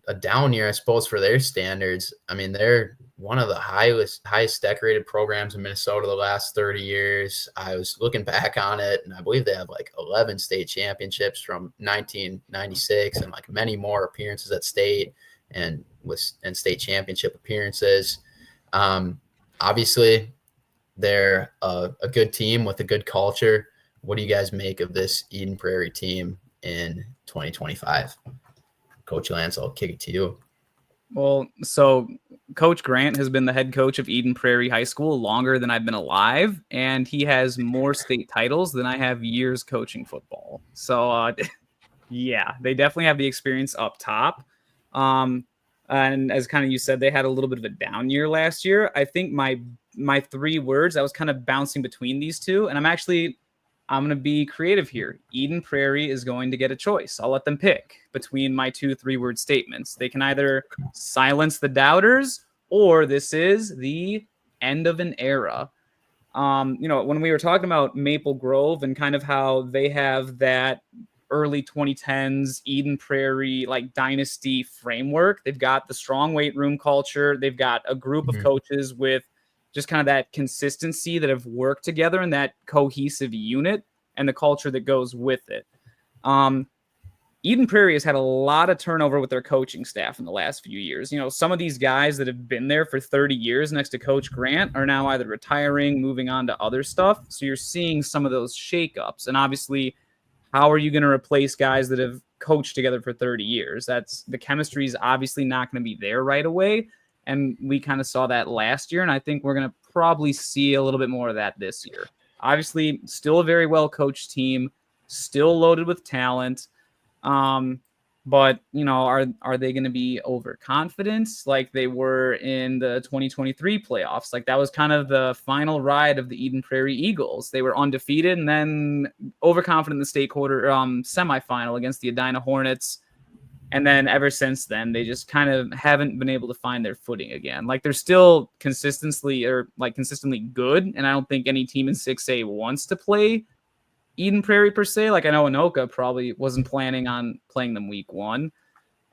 a down year, I suppose, for their standards. I mean, they're one of the highest decorated programs in Minnesota the last 30 years. I was looking back on it, and I believe they have like 11 state championships from 1996 and like many more appearances at state and state championship appearances. Obviously, they're a good team with a good culture. What do you guys make of this Eden Prairie team in 2025? Coach Lance, I'll kick it to you. Well, so Coach Grant has been the head coach of Eden Prairie High School longer than I've been alive, and he has more state titles than I have years coaching football. So, yeah, they definitely have the experience up top. And as kind of you said, they had a little bit of a down year last year. I think my 3 words, I was kind of bouncing between these two, and I'm going to be creative here. Eden Prairie is going to get a choice. I'll let them pick between my 2 3-word statements. They can either silence the doubters, or this is the end of an era. When we were talking about Maple Grove and kind of how they have that early 2010s Eden Prairie like dynasty framework, they've got the strong weight room culture. They've got a group of coaches with just kind of that consistency that have worked together and that cohesive unit and the culture that goes with it. Eden Prairie has had a lot of turnover with their coaching staff in the last few years. Some of these guys that have been there for 30 years next to Coach Grant are now either retiring, moving on to other stuff. So you're seeing some of those shakeups. And obviously, how are you going to replace guys that have coached together for 30 years? The chemistry is obviously not going to be there right away. And we kind of saw that last year. And I think we're going to probably see a little bit more of that this year. Obviously, still a very well-coached team, still loaded with talent. But are they going to be overconfident like they were in the 2023 playoffs? Like that was kind of the final ride of the Eden Prairie Eagles. They were undefeated and then overconfident in the state quarter semifinal against the Edina Hornets. And then ever since then, they just kind of haven't been able to find their footing again. Like they're still consistently good. And I don't think any team in 6A wants to play Eden Prairie per se. Like I know Anoka probably wasn't planning on playing them week 1.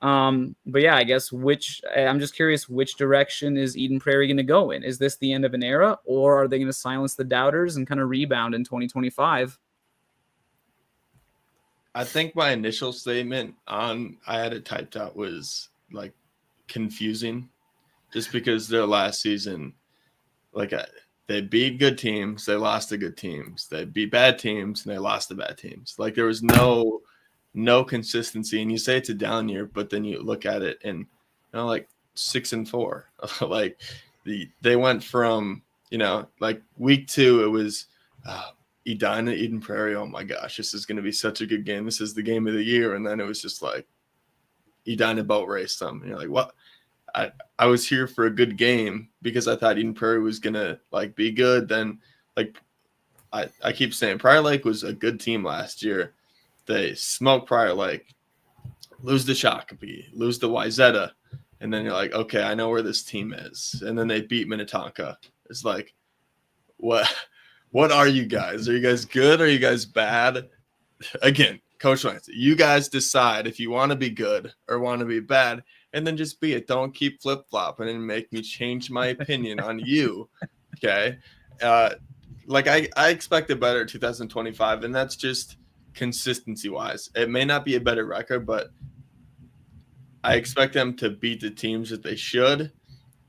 But yeah, I guess I'm just curious, which direction is Eden Prairie going to go in? Is this the end of an era, or are they going to silence the doubters and kind of rebound in 2025? I think my initial statement I had it typed out was like confusing, just because their last season, they beat good teams, they lost to good teams, they beat bad teams, and they lost to bad teams. Like there was no consistency. And you say it's a down year, but then you look at it and 6-4. Like they went from week 2 it was Edina, Eden Prairie. Oh my gosh, this is going to be such a good game. This is the game of the year. And then it was just like Edina boat raced them. And you're like, what? I was here for a good game because I thought Eden Prairie was going to be good. Then I keep saying Prairie Lake was a good team last year. They smoked Prairie Lake, lose to Shakopee, lose to Wayzata. And then you're like, okay, I know where this team is. And then they beat Minnetonka. It's like, what are you guys? Are you guys good? Are you guys bad? Again, Coach Lance, you guys decide if you want to be good or want to be bad, and then just be it. Don't keep flip-flopping and make me change my opinion on you, okay? I expect a better 2025, and that's just consistency-wise. It may not be a better record, but I expect them to beat the teams that they should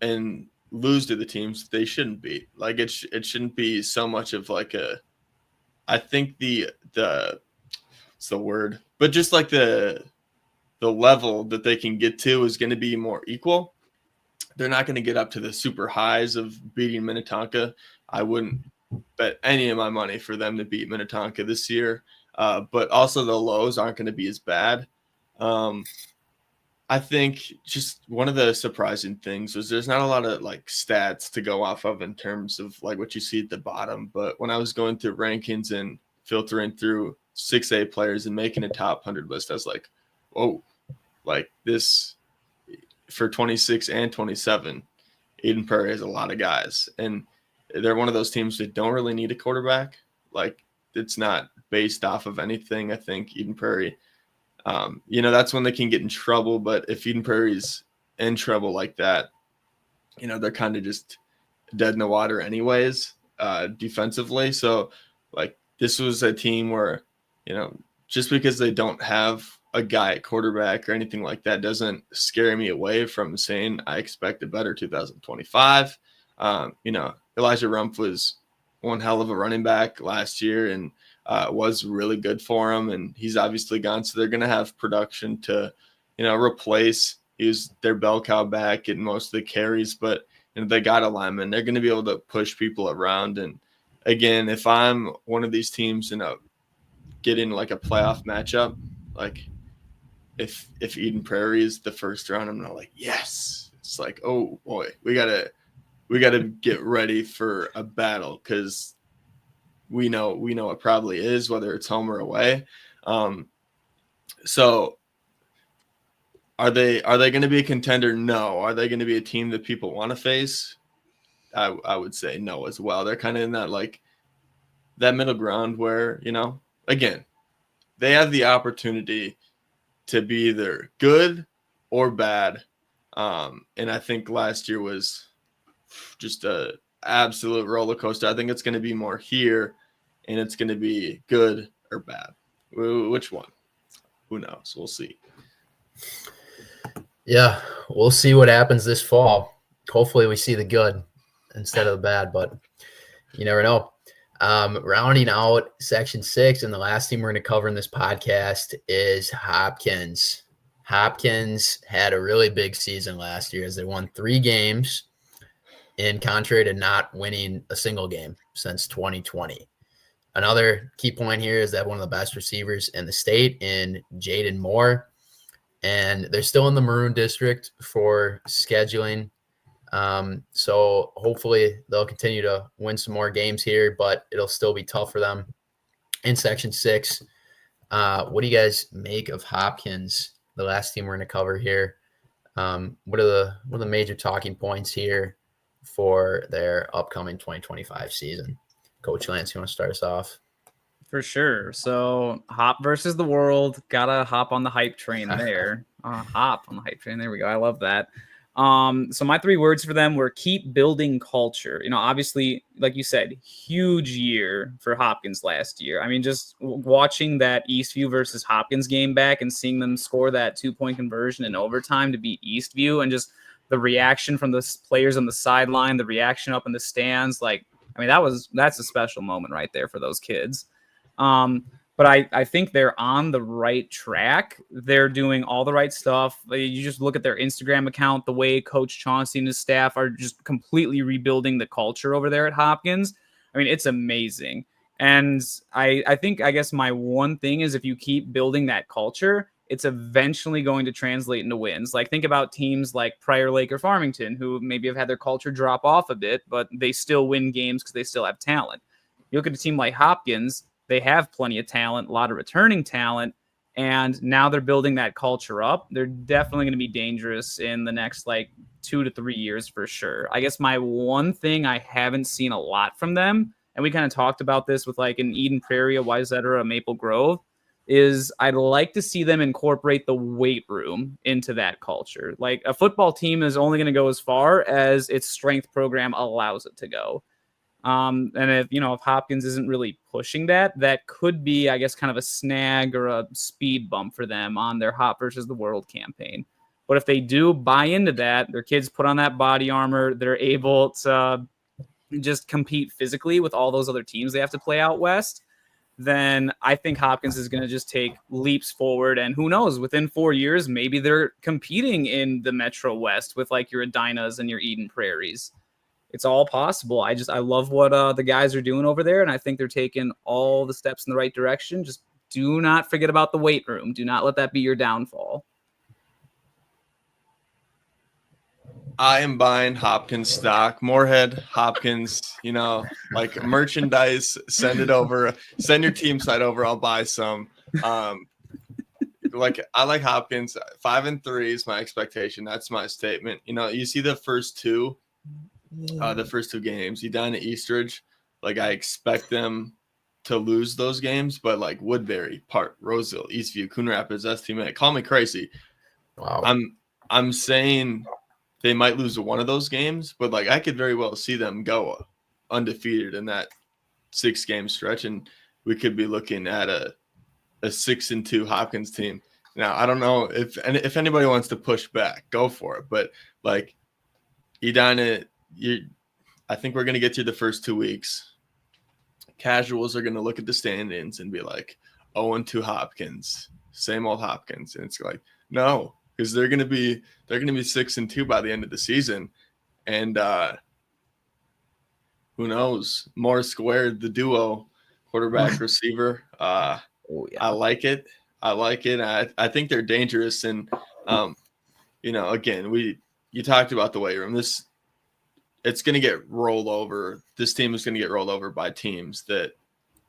and lose to the teams they shouldn't beat. Like it shouldn't be so much of I think what's the word, but just like the level that they can get to is going to be more equal. They're not going to get up to the super highs of beating Minnetonka. I wouldn't bet any of my money for them to beat Minnetonka this year. But also the lows aren't going to be as bad. I think just one of the surprising things was there's not a lot of stats to go off of in terms of what you see at the bottom. But when I was going through rankings and filtering through 6A players and making a top 100 list, I was like, whoa, this for 26 and 27, Eden Prairie has a lot of guys. And they're one of those teams that don't really need a quarterback. It's not based off of anything. I think Eden Prairie, that's when they can get in trouble. But if Eden Prairie's in trouble like that, they're kind of just dead in the water anyways, defensively. So this was a team where, just because they don't have a guy at quarterback or anything like that doesn't scare me away from saying I expect a better 2025. Elijah Rumpf was one hell of a running back last year and was really good for him. And he's obviously gone. So they're going to have production to, replace. He was their bell cow back in most of the carries, but they got a lineman. They're going to be able to push people around. And again, if I'm one of these teams, get in a playoff matchup, if Eden Prairie is the first round, I'm not like, yes. It's like, oh boy, we gotta get ready for a battle, because we know it probably is, whether it's home or away. So are they going to be a contender? No. Are they going to be a team that people want to face? I would say no as well. They're kind of in that, like, that middle ground where, again, they have the opportunity to be either good or bad. And I think last year was just a absolute roller coaster. I think it's going to be more here, and it's going to be good or bad. Which one? Who knows? We'll see. Yeah, we'll see what happens this fall. Hopefully we see the good instead of the bad, but you never know. Rounding out Section 6, and the last team we're going to cover in this podcast is Hopkins. Hopkins had a really big season last year as they won 3 games, in contrary to not winning a single game since 2020. Another key point here is that one of the best receivers in the state in Jaden Moore, and they're still in the Maroon District for scheduling. So hopefully they'll continue to win some more games here, but it'll still be tough for them in Section 6. What do you guys make of Hopkins, the last team we're going to cover here? What are the major talking points here for their upcoming 2025 season? Coach Lance, you want to start us off? For sure. So Hop versus the world. Gotta hop on the hype train there. Hop on the hype train. There we go. I love that. So my 3 words for them were keep building culture. Obviously, like you said, huge year for Hopkins last year. I mean, just watching that Eastview versus Hopkins game back and seeing them score that 2-point conversion in overtime to beat Eastview, and just the reaction from the players on the sideline, the reaction up in the stands, that's a special moment right there for those kids. But I think they're on the right track. They're doing all the right stuff. You just look at their Instagram account, the way Coach Chauncey and his staff are just completely rebuilding the culture over there at Hopkins. I mean, it's amazing. And I guess my one thing is, if you keep building that culture, it's eventually going to translate into wins. Like, think about teams like Prairie Lake or Farmington, who maybe have had their culture drop off a bit, but they still win games because they still have talent. You look at a team like Hopkins, they have plenty of talent, a lot of returning talent, and now they're building that culture up. They're definitely going to be dangerous in the next 2 to 3 years for sure. I guess my one thing I haven't seen a lot from them, and we kind of talked about this with an Eden Prairie, a Wayzata, or a Maple Grove, is I'd like to see them incorporate the weight room into that culture. Like, a football team is only going to go as far as its strength program allows it to go. And if Hopkins isn't really pushing that could be, I guess, kind of a snag or a speed bump for them on their Hop versus the World campaign. But if they do buy into that, their kids put on that body armor, they're able to just compete physically with all those other teams they have to play out west, then I think Hopkins is going to just take leaps forward. And who knows, within 4 years, maybe they're competing in the Metro West with your Edinas and your Eden Prairies. It's all possible. I love what the guys are doing over there, and I think they're taking all the steps in the right direction. Just do not forget about the weight room. Do not let that be your downfall. I am buying Hopkins stock. Moorhead, Hopkins, merchandise, send it over. Send your team site over. I'll buy some. I like Hopkins. 5-3 is my expectation. That's my statement. You see the first two games, Edina, Eastridge, I expect them to lose those games, but Woodbury, Park, Roseville, Eastview, Coon Rapids, STMA, call me crazy. Wow. I'm saying they might lose one of those games, but I could very well see them go undefeated in that 6-game stretch, and we could be looking at a 6-2 Hopkins team. Now, I don't know if anybody wants to push back, go for it, but Edina, I think we're going to get through the first 2 weeks. Casuals are going to look at the standings and be like, 0-2 Hopkins, same old Hopkins. And it's no, because they're going to be 6-2 by the end of the season. And who knows? More squared, the duo, quarterback, receiver. Oh, yeah. I like it. I like it. I think they're dangerous. And, again, you talked about the weight room. It's going to get rolled over. This team is going to get rolled over by teams that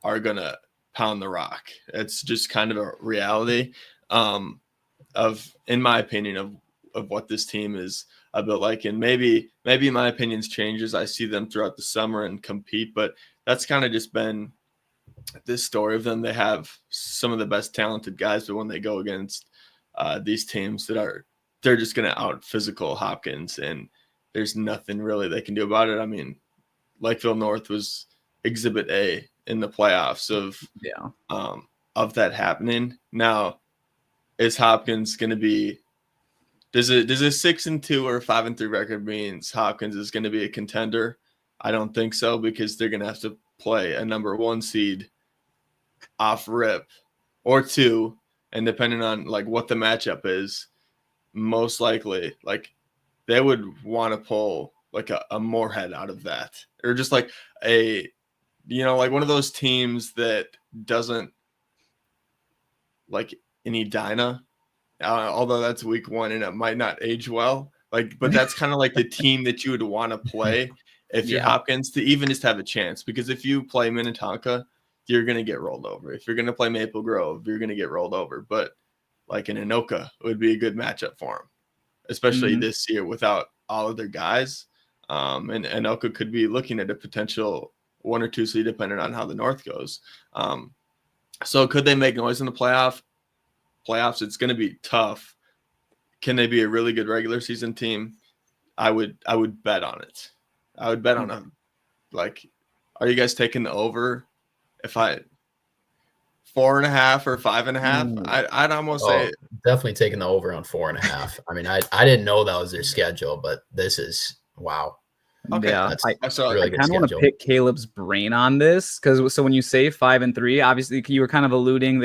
are going to pound the rock. It's just kind of a reality in my opinion, of what this team is built like. And maybe my opinions change as I see them throughout the summer and compete, but that's kind of just been this story of them. They have some of the best talented guys, but when they go against these teams they're just going to out physical Hopkins, and there's nothing really they can do about it. I mean, Lakeville North was exhibit A in the playoffs of that happening. Now, is Hopkins going to be? Does a 6-2 or 5-3 record means Hopkins is going to be a contender? I don't think so, because they're going to have to play a number 1 seed off rip or 2, and depending on like what the matchup is, most likely like they would want to pull like a Moorhead out of that, or just like like one of those teams that doesn't like an Edina. Although that's week 1 and it might not age well, but that's kind of like the team that you would want to play if you're Hopkins to even just have a chance. Because if you play Minnetonka, you're going to get rolled over. If you're going to play Maple Grove, you're going to get rolled over. But like an Anoka would be a good matchup for them, especially this year without all of their guys. And Anoka could be looking at a potential 1 or 2 seed depending on how the North goes. So could they make noise in the playoffs? It's going to be tough. Can they be a really good regular season team? I would bet on it. I would bet on them. Are you guys taking the over? If 4.5 or 5.5, I'd almost say definitely taking the over on 4.5. I mean, I didn't know that was their schedule, but this is wow. Okay, yeah, I really kind of want to pick Caleb's brain on this because when you say 5-3, obviously you were kind of alluding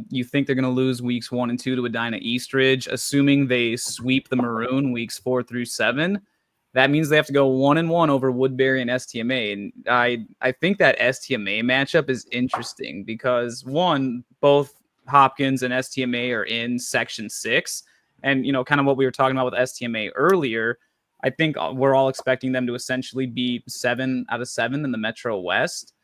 you think they're gonna lose weeks 1 and 2 to Edina Eastridge, assuming they sweep the Maroon weeks 4 through 7. That means they have to go 1-1 over Woodbury and STMA, and I think that STMA matchup is interesting because both Hopkins and STMA are in Section 6, and kind of what we were talking about with STMA earlier. I think we're all expecting them to essentially be 7 out of 7 in the Metro West.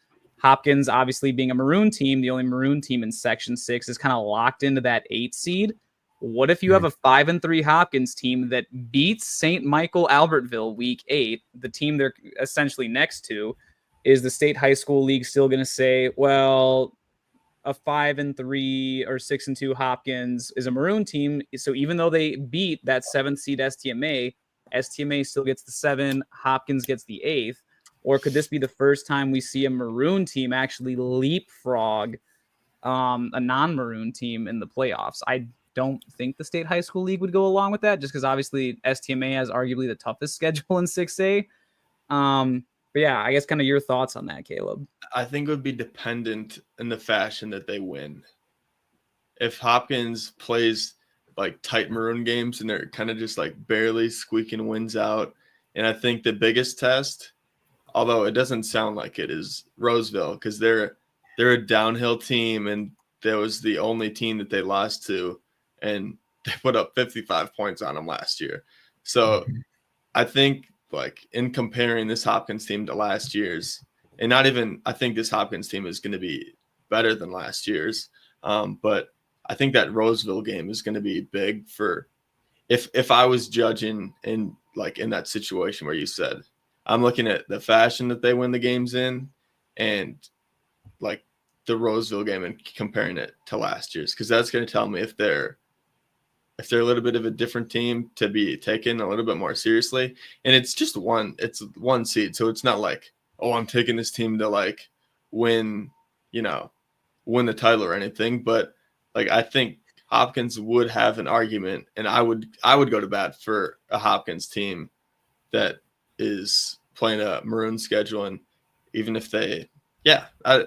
Hopkins, obviously being a Maroon team, the only Maroon team in Section 6, is kind of locked into that 8 seed. What if you have a 5-3 Hopkins team that beats St. Michael Albertville week 8, the team they're essentially next to? Is the State High School League still going to say, well, a 5-3 or 6-2 Hopkins is a Maroon team, so even though they beat that 7th seed STMA still gets the 7, Hopkins gets the 8th? Or could this be the first time we see a Maroon team actually leapfrog a non-Maroon team in the playoffs? I don't think the State High School League would go along with that, just because obviously STMA has arguably the toughest schedule in 6A. But yeah, I guess kind of your thoughts on that, Caleb. I think it would be dependent in the fashion that they win. If Hopkins plays like tight Maroon games and they're kind of just like barely squeaking wins out, and I think the biggest test, although it doesn't sound like it, is Roseville, because they're a downhill team, and that was the only team that they lost to, and they put up 55 points on them last year. So I think like in comparing this Hopkins team to last year's, and not even, I think this Hopkins team is going to be better than last year's. But I think that Roseville game is going to be big for if I was judging in that situation where you said, I'm looking at the fashion that they win the games in and like the Roseville game and comparing it to last year's, because that's going to tell me if they're a little bit of a different team to be taken a little bit more seriously. And it's just one seed. So it's not like, oh, I'm taking this team to like win the title or anything. But like, I think Hopkins would have an argument, and I would go to bat for a Hopkins team that is playing a Maroon schedule. And even if I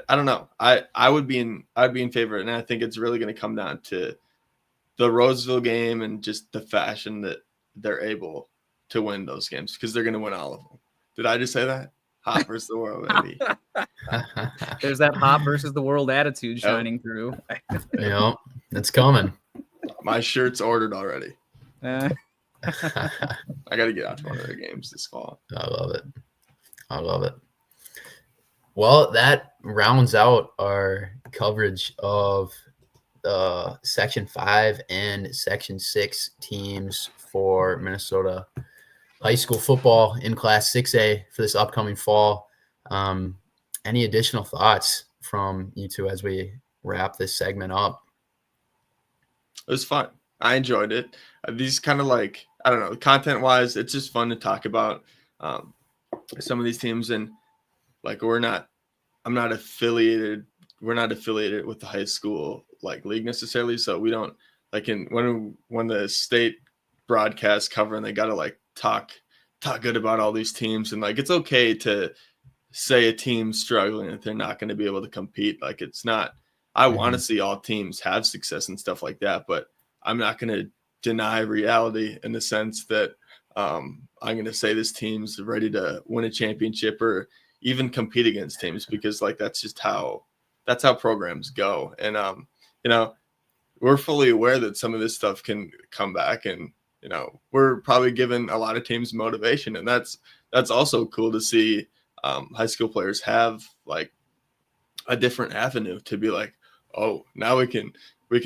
don't know, I'd be in favor. And I think it's really going to come down to the Roseville game and just the fashion that they're able to win those games, because they're going to win all of them. Did I just say that? Hop versus the world, baby. There's that hop versus the world attitude shining through. Yeah. It's coming. My shirt's ordered already. Eh. I got to get out to one of their games this fall. I love it. Well, that rounds out our coverage of Section 5 and Section 6 teams for Minnesota high school football in Class 6A for this upcoming fall. Any additional thoughts from you two as we wrap this segment up? It was fun. I enjoyed it. These kind of like, I don't know, content-wise, it's just fun to talk about some of these teams. And like, we're not affiliated with the high school like league necessarily. So we don't like when the state broadcasts cover and they got to like talk good about all these teams. And like, it's okay to say a team's struggling if they're not going to be able to compete. Like, it's not, I want to see all teams have success and stuff like that, but I'm not going to deny reality in the sense that I'm going to say this team's ready to win a championship or even compete against teams, because like that's how programs go. And we're fully aware that some of this stuff can come back, and we're probably giving a lot of teams motivation, and that's also cool to see high school players have like a different avenue to be like, oh, now we can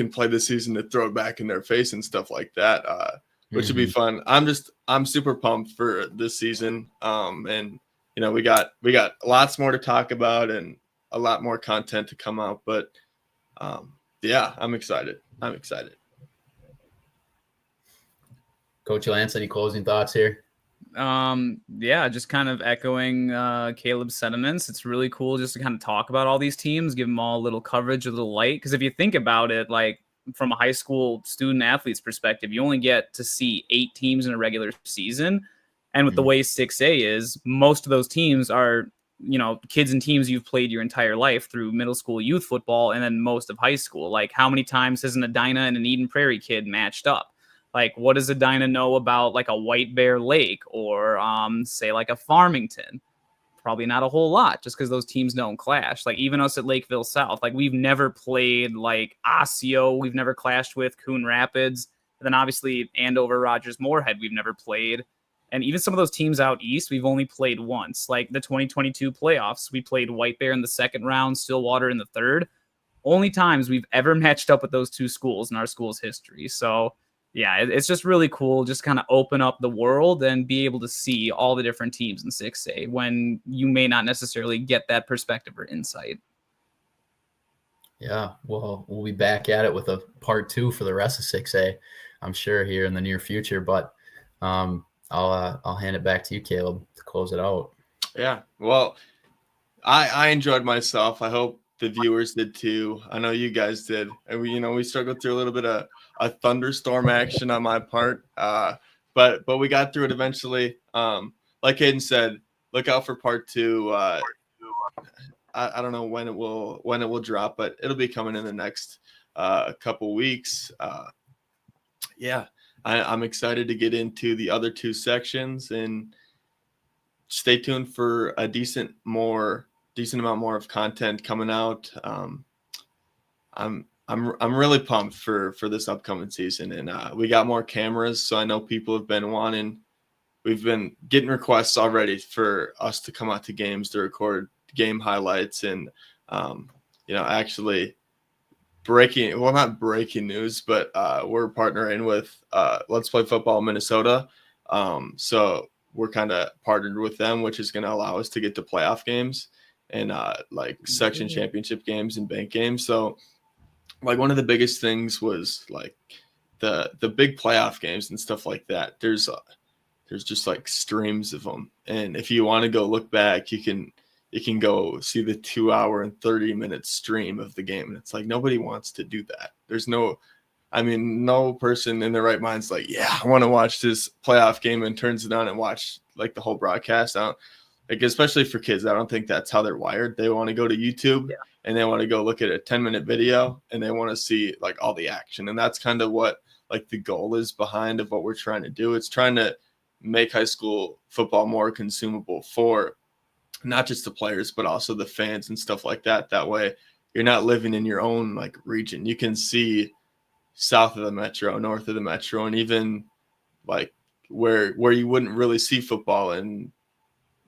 play this season to throw it back in their face and stuff like that, which would be fun. I'm super pumped for this season, and we got lots more to talk about and a lot more content to come out. But yeah, I'm excited. Coach Lance, any closing thoughts here? Yeah, just kind of echoing Caleb's sentiments. It's really cool just to kind of talk about all these teams, give them all a little coverage, a little light. Because if you think about it, like from a high school student athlete's perspective, you only get to see 8 teams in a regular season. And with the way 6A is, most of those teams are, kids and teams you've played your entire life through middle school youth football and then most of high school. Like, how many times has an Edina and an Eden Prairie kid matched up? Like, what does Edina know about like a White Bear Lake or say like a Farmington? Probably not a whole lot, just because those teams don't clash. Like, even us at Lakeville South, like we've never played like Osseo, we've never clashed with Coon Rapids. And then obviously Andover, Rogers, Moorhead, we've never played. And even some of those teams out east, we've only played once. Like the 2022 playoffs, we played White Bear in the second round, Stillwater in the third. Only times we've ever matched up with those two schools in our school's history. So yeah, it's just really cool. Just kind of open up the world and be able to see all the different teams in 6A when you may not necessarily get that perspective or insight. Yeah, well, we'll be back at it with a part 2 for the rest of 6A, I'm sure, here in the near future. But I'll hand it back to you, Caleb, to close it out. Yeah, well, I enjoyed myself. I hope the viewers did too. I know you guys did. And we struggled through a little bit of a thunderstorm action on my part, but we got through it eventually. Like Hayden said, look out for part 2. I don't know when it will drop, but it'll be coming in the next couple weeks. Yeah. I'm excited to get into the other 2 sections, and stay tuned for a decent amount more of content coming out. I'm really pumped for this upcoming season, and we got more cameras. So I know people have been we've been getting requests already for us to come out to games to record game highlights, and actually not breaking news, but we're partnering with Let's Play Football Minnesota. So we're kind of partnered with them, which is going to allow us to get to playoff games and like section championship games and bank games. So like one of the biggest things was like the big playoff games and stuff like that. There's just like streams of them. And if you want to go look back, you can go see the 2-hour and 30-minute stream of the game. And it's like, nobody wants to do that. There's no person in their right mind's like, yeah, I want to watch this playoff game and turns it on and watch like the whole broadcast. Especially for kids, I don't think that's how they're wired. They want to go to YouTube and they want to go look at a 10-minute video and they want to see like all the action. And that's kind of what like the goal is behind of what we're trying to do. It's trying to make high school football more consumable for not just the players, but also the fans and stuff like that. That way you're not living in your own like region. You can see south of the metro, north of the metro, and even like where you wouldn't really see football in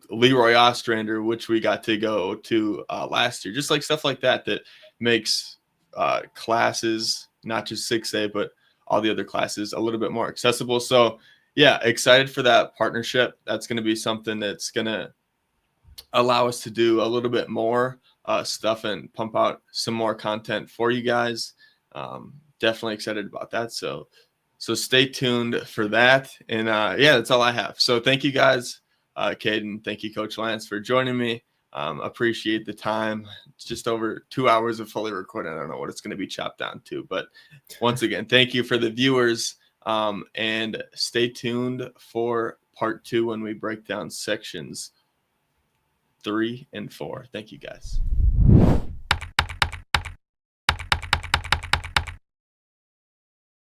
Leroy Ostrander, which we got to go to last year. Just like stuff like that makes classes, not just 6A, but all the other classes a little bit more accessible. So yeah, excited for that partnership. That's going to be something that's going to allow us to do a little bit more stuff and pump out some more content for you guys. Definitely excited about that. So stay tuned for that. And yeah, that's all I have. So thank you guys, Caden. Thank you, Coach Lance, for joining me. Appreciate the time. It's just over 2 hours of fully recording. I don't know what it's going to be chopped down to, but once again, thank you for the viewers. And stay tuned for part 2 when we break down sections 3 and 4. Thank you, guys.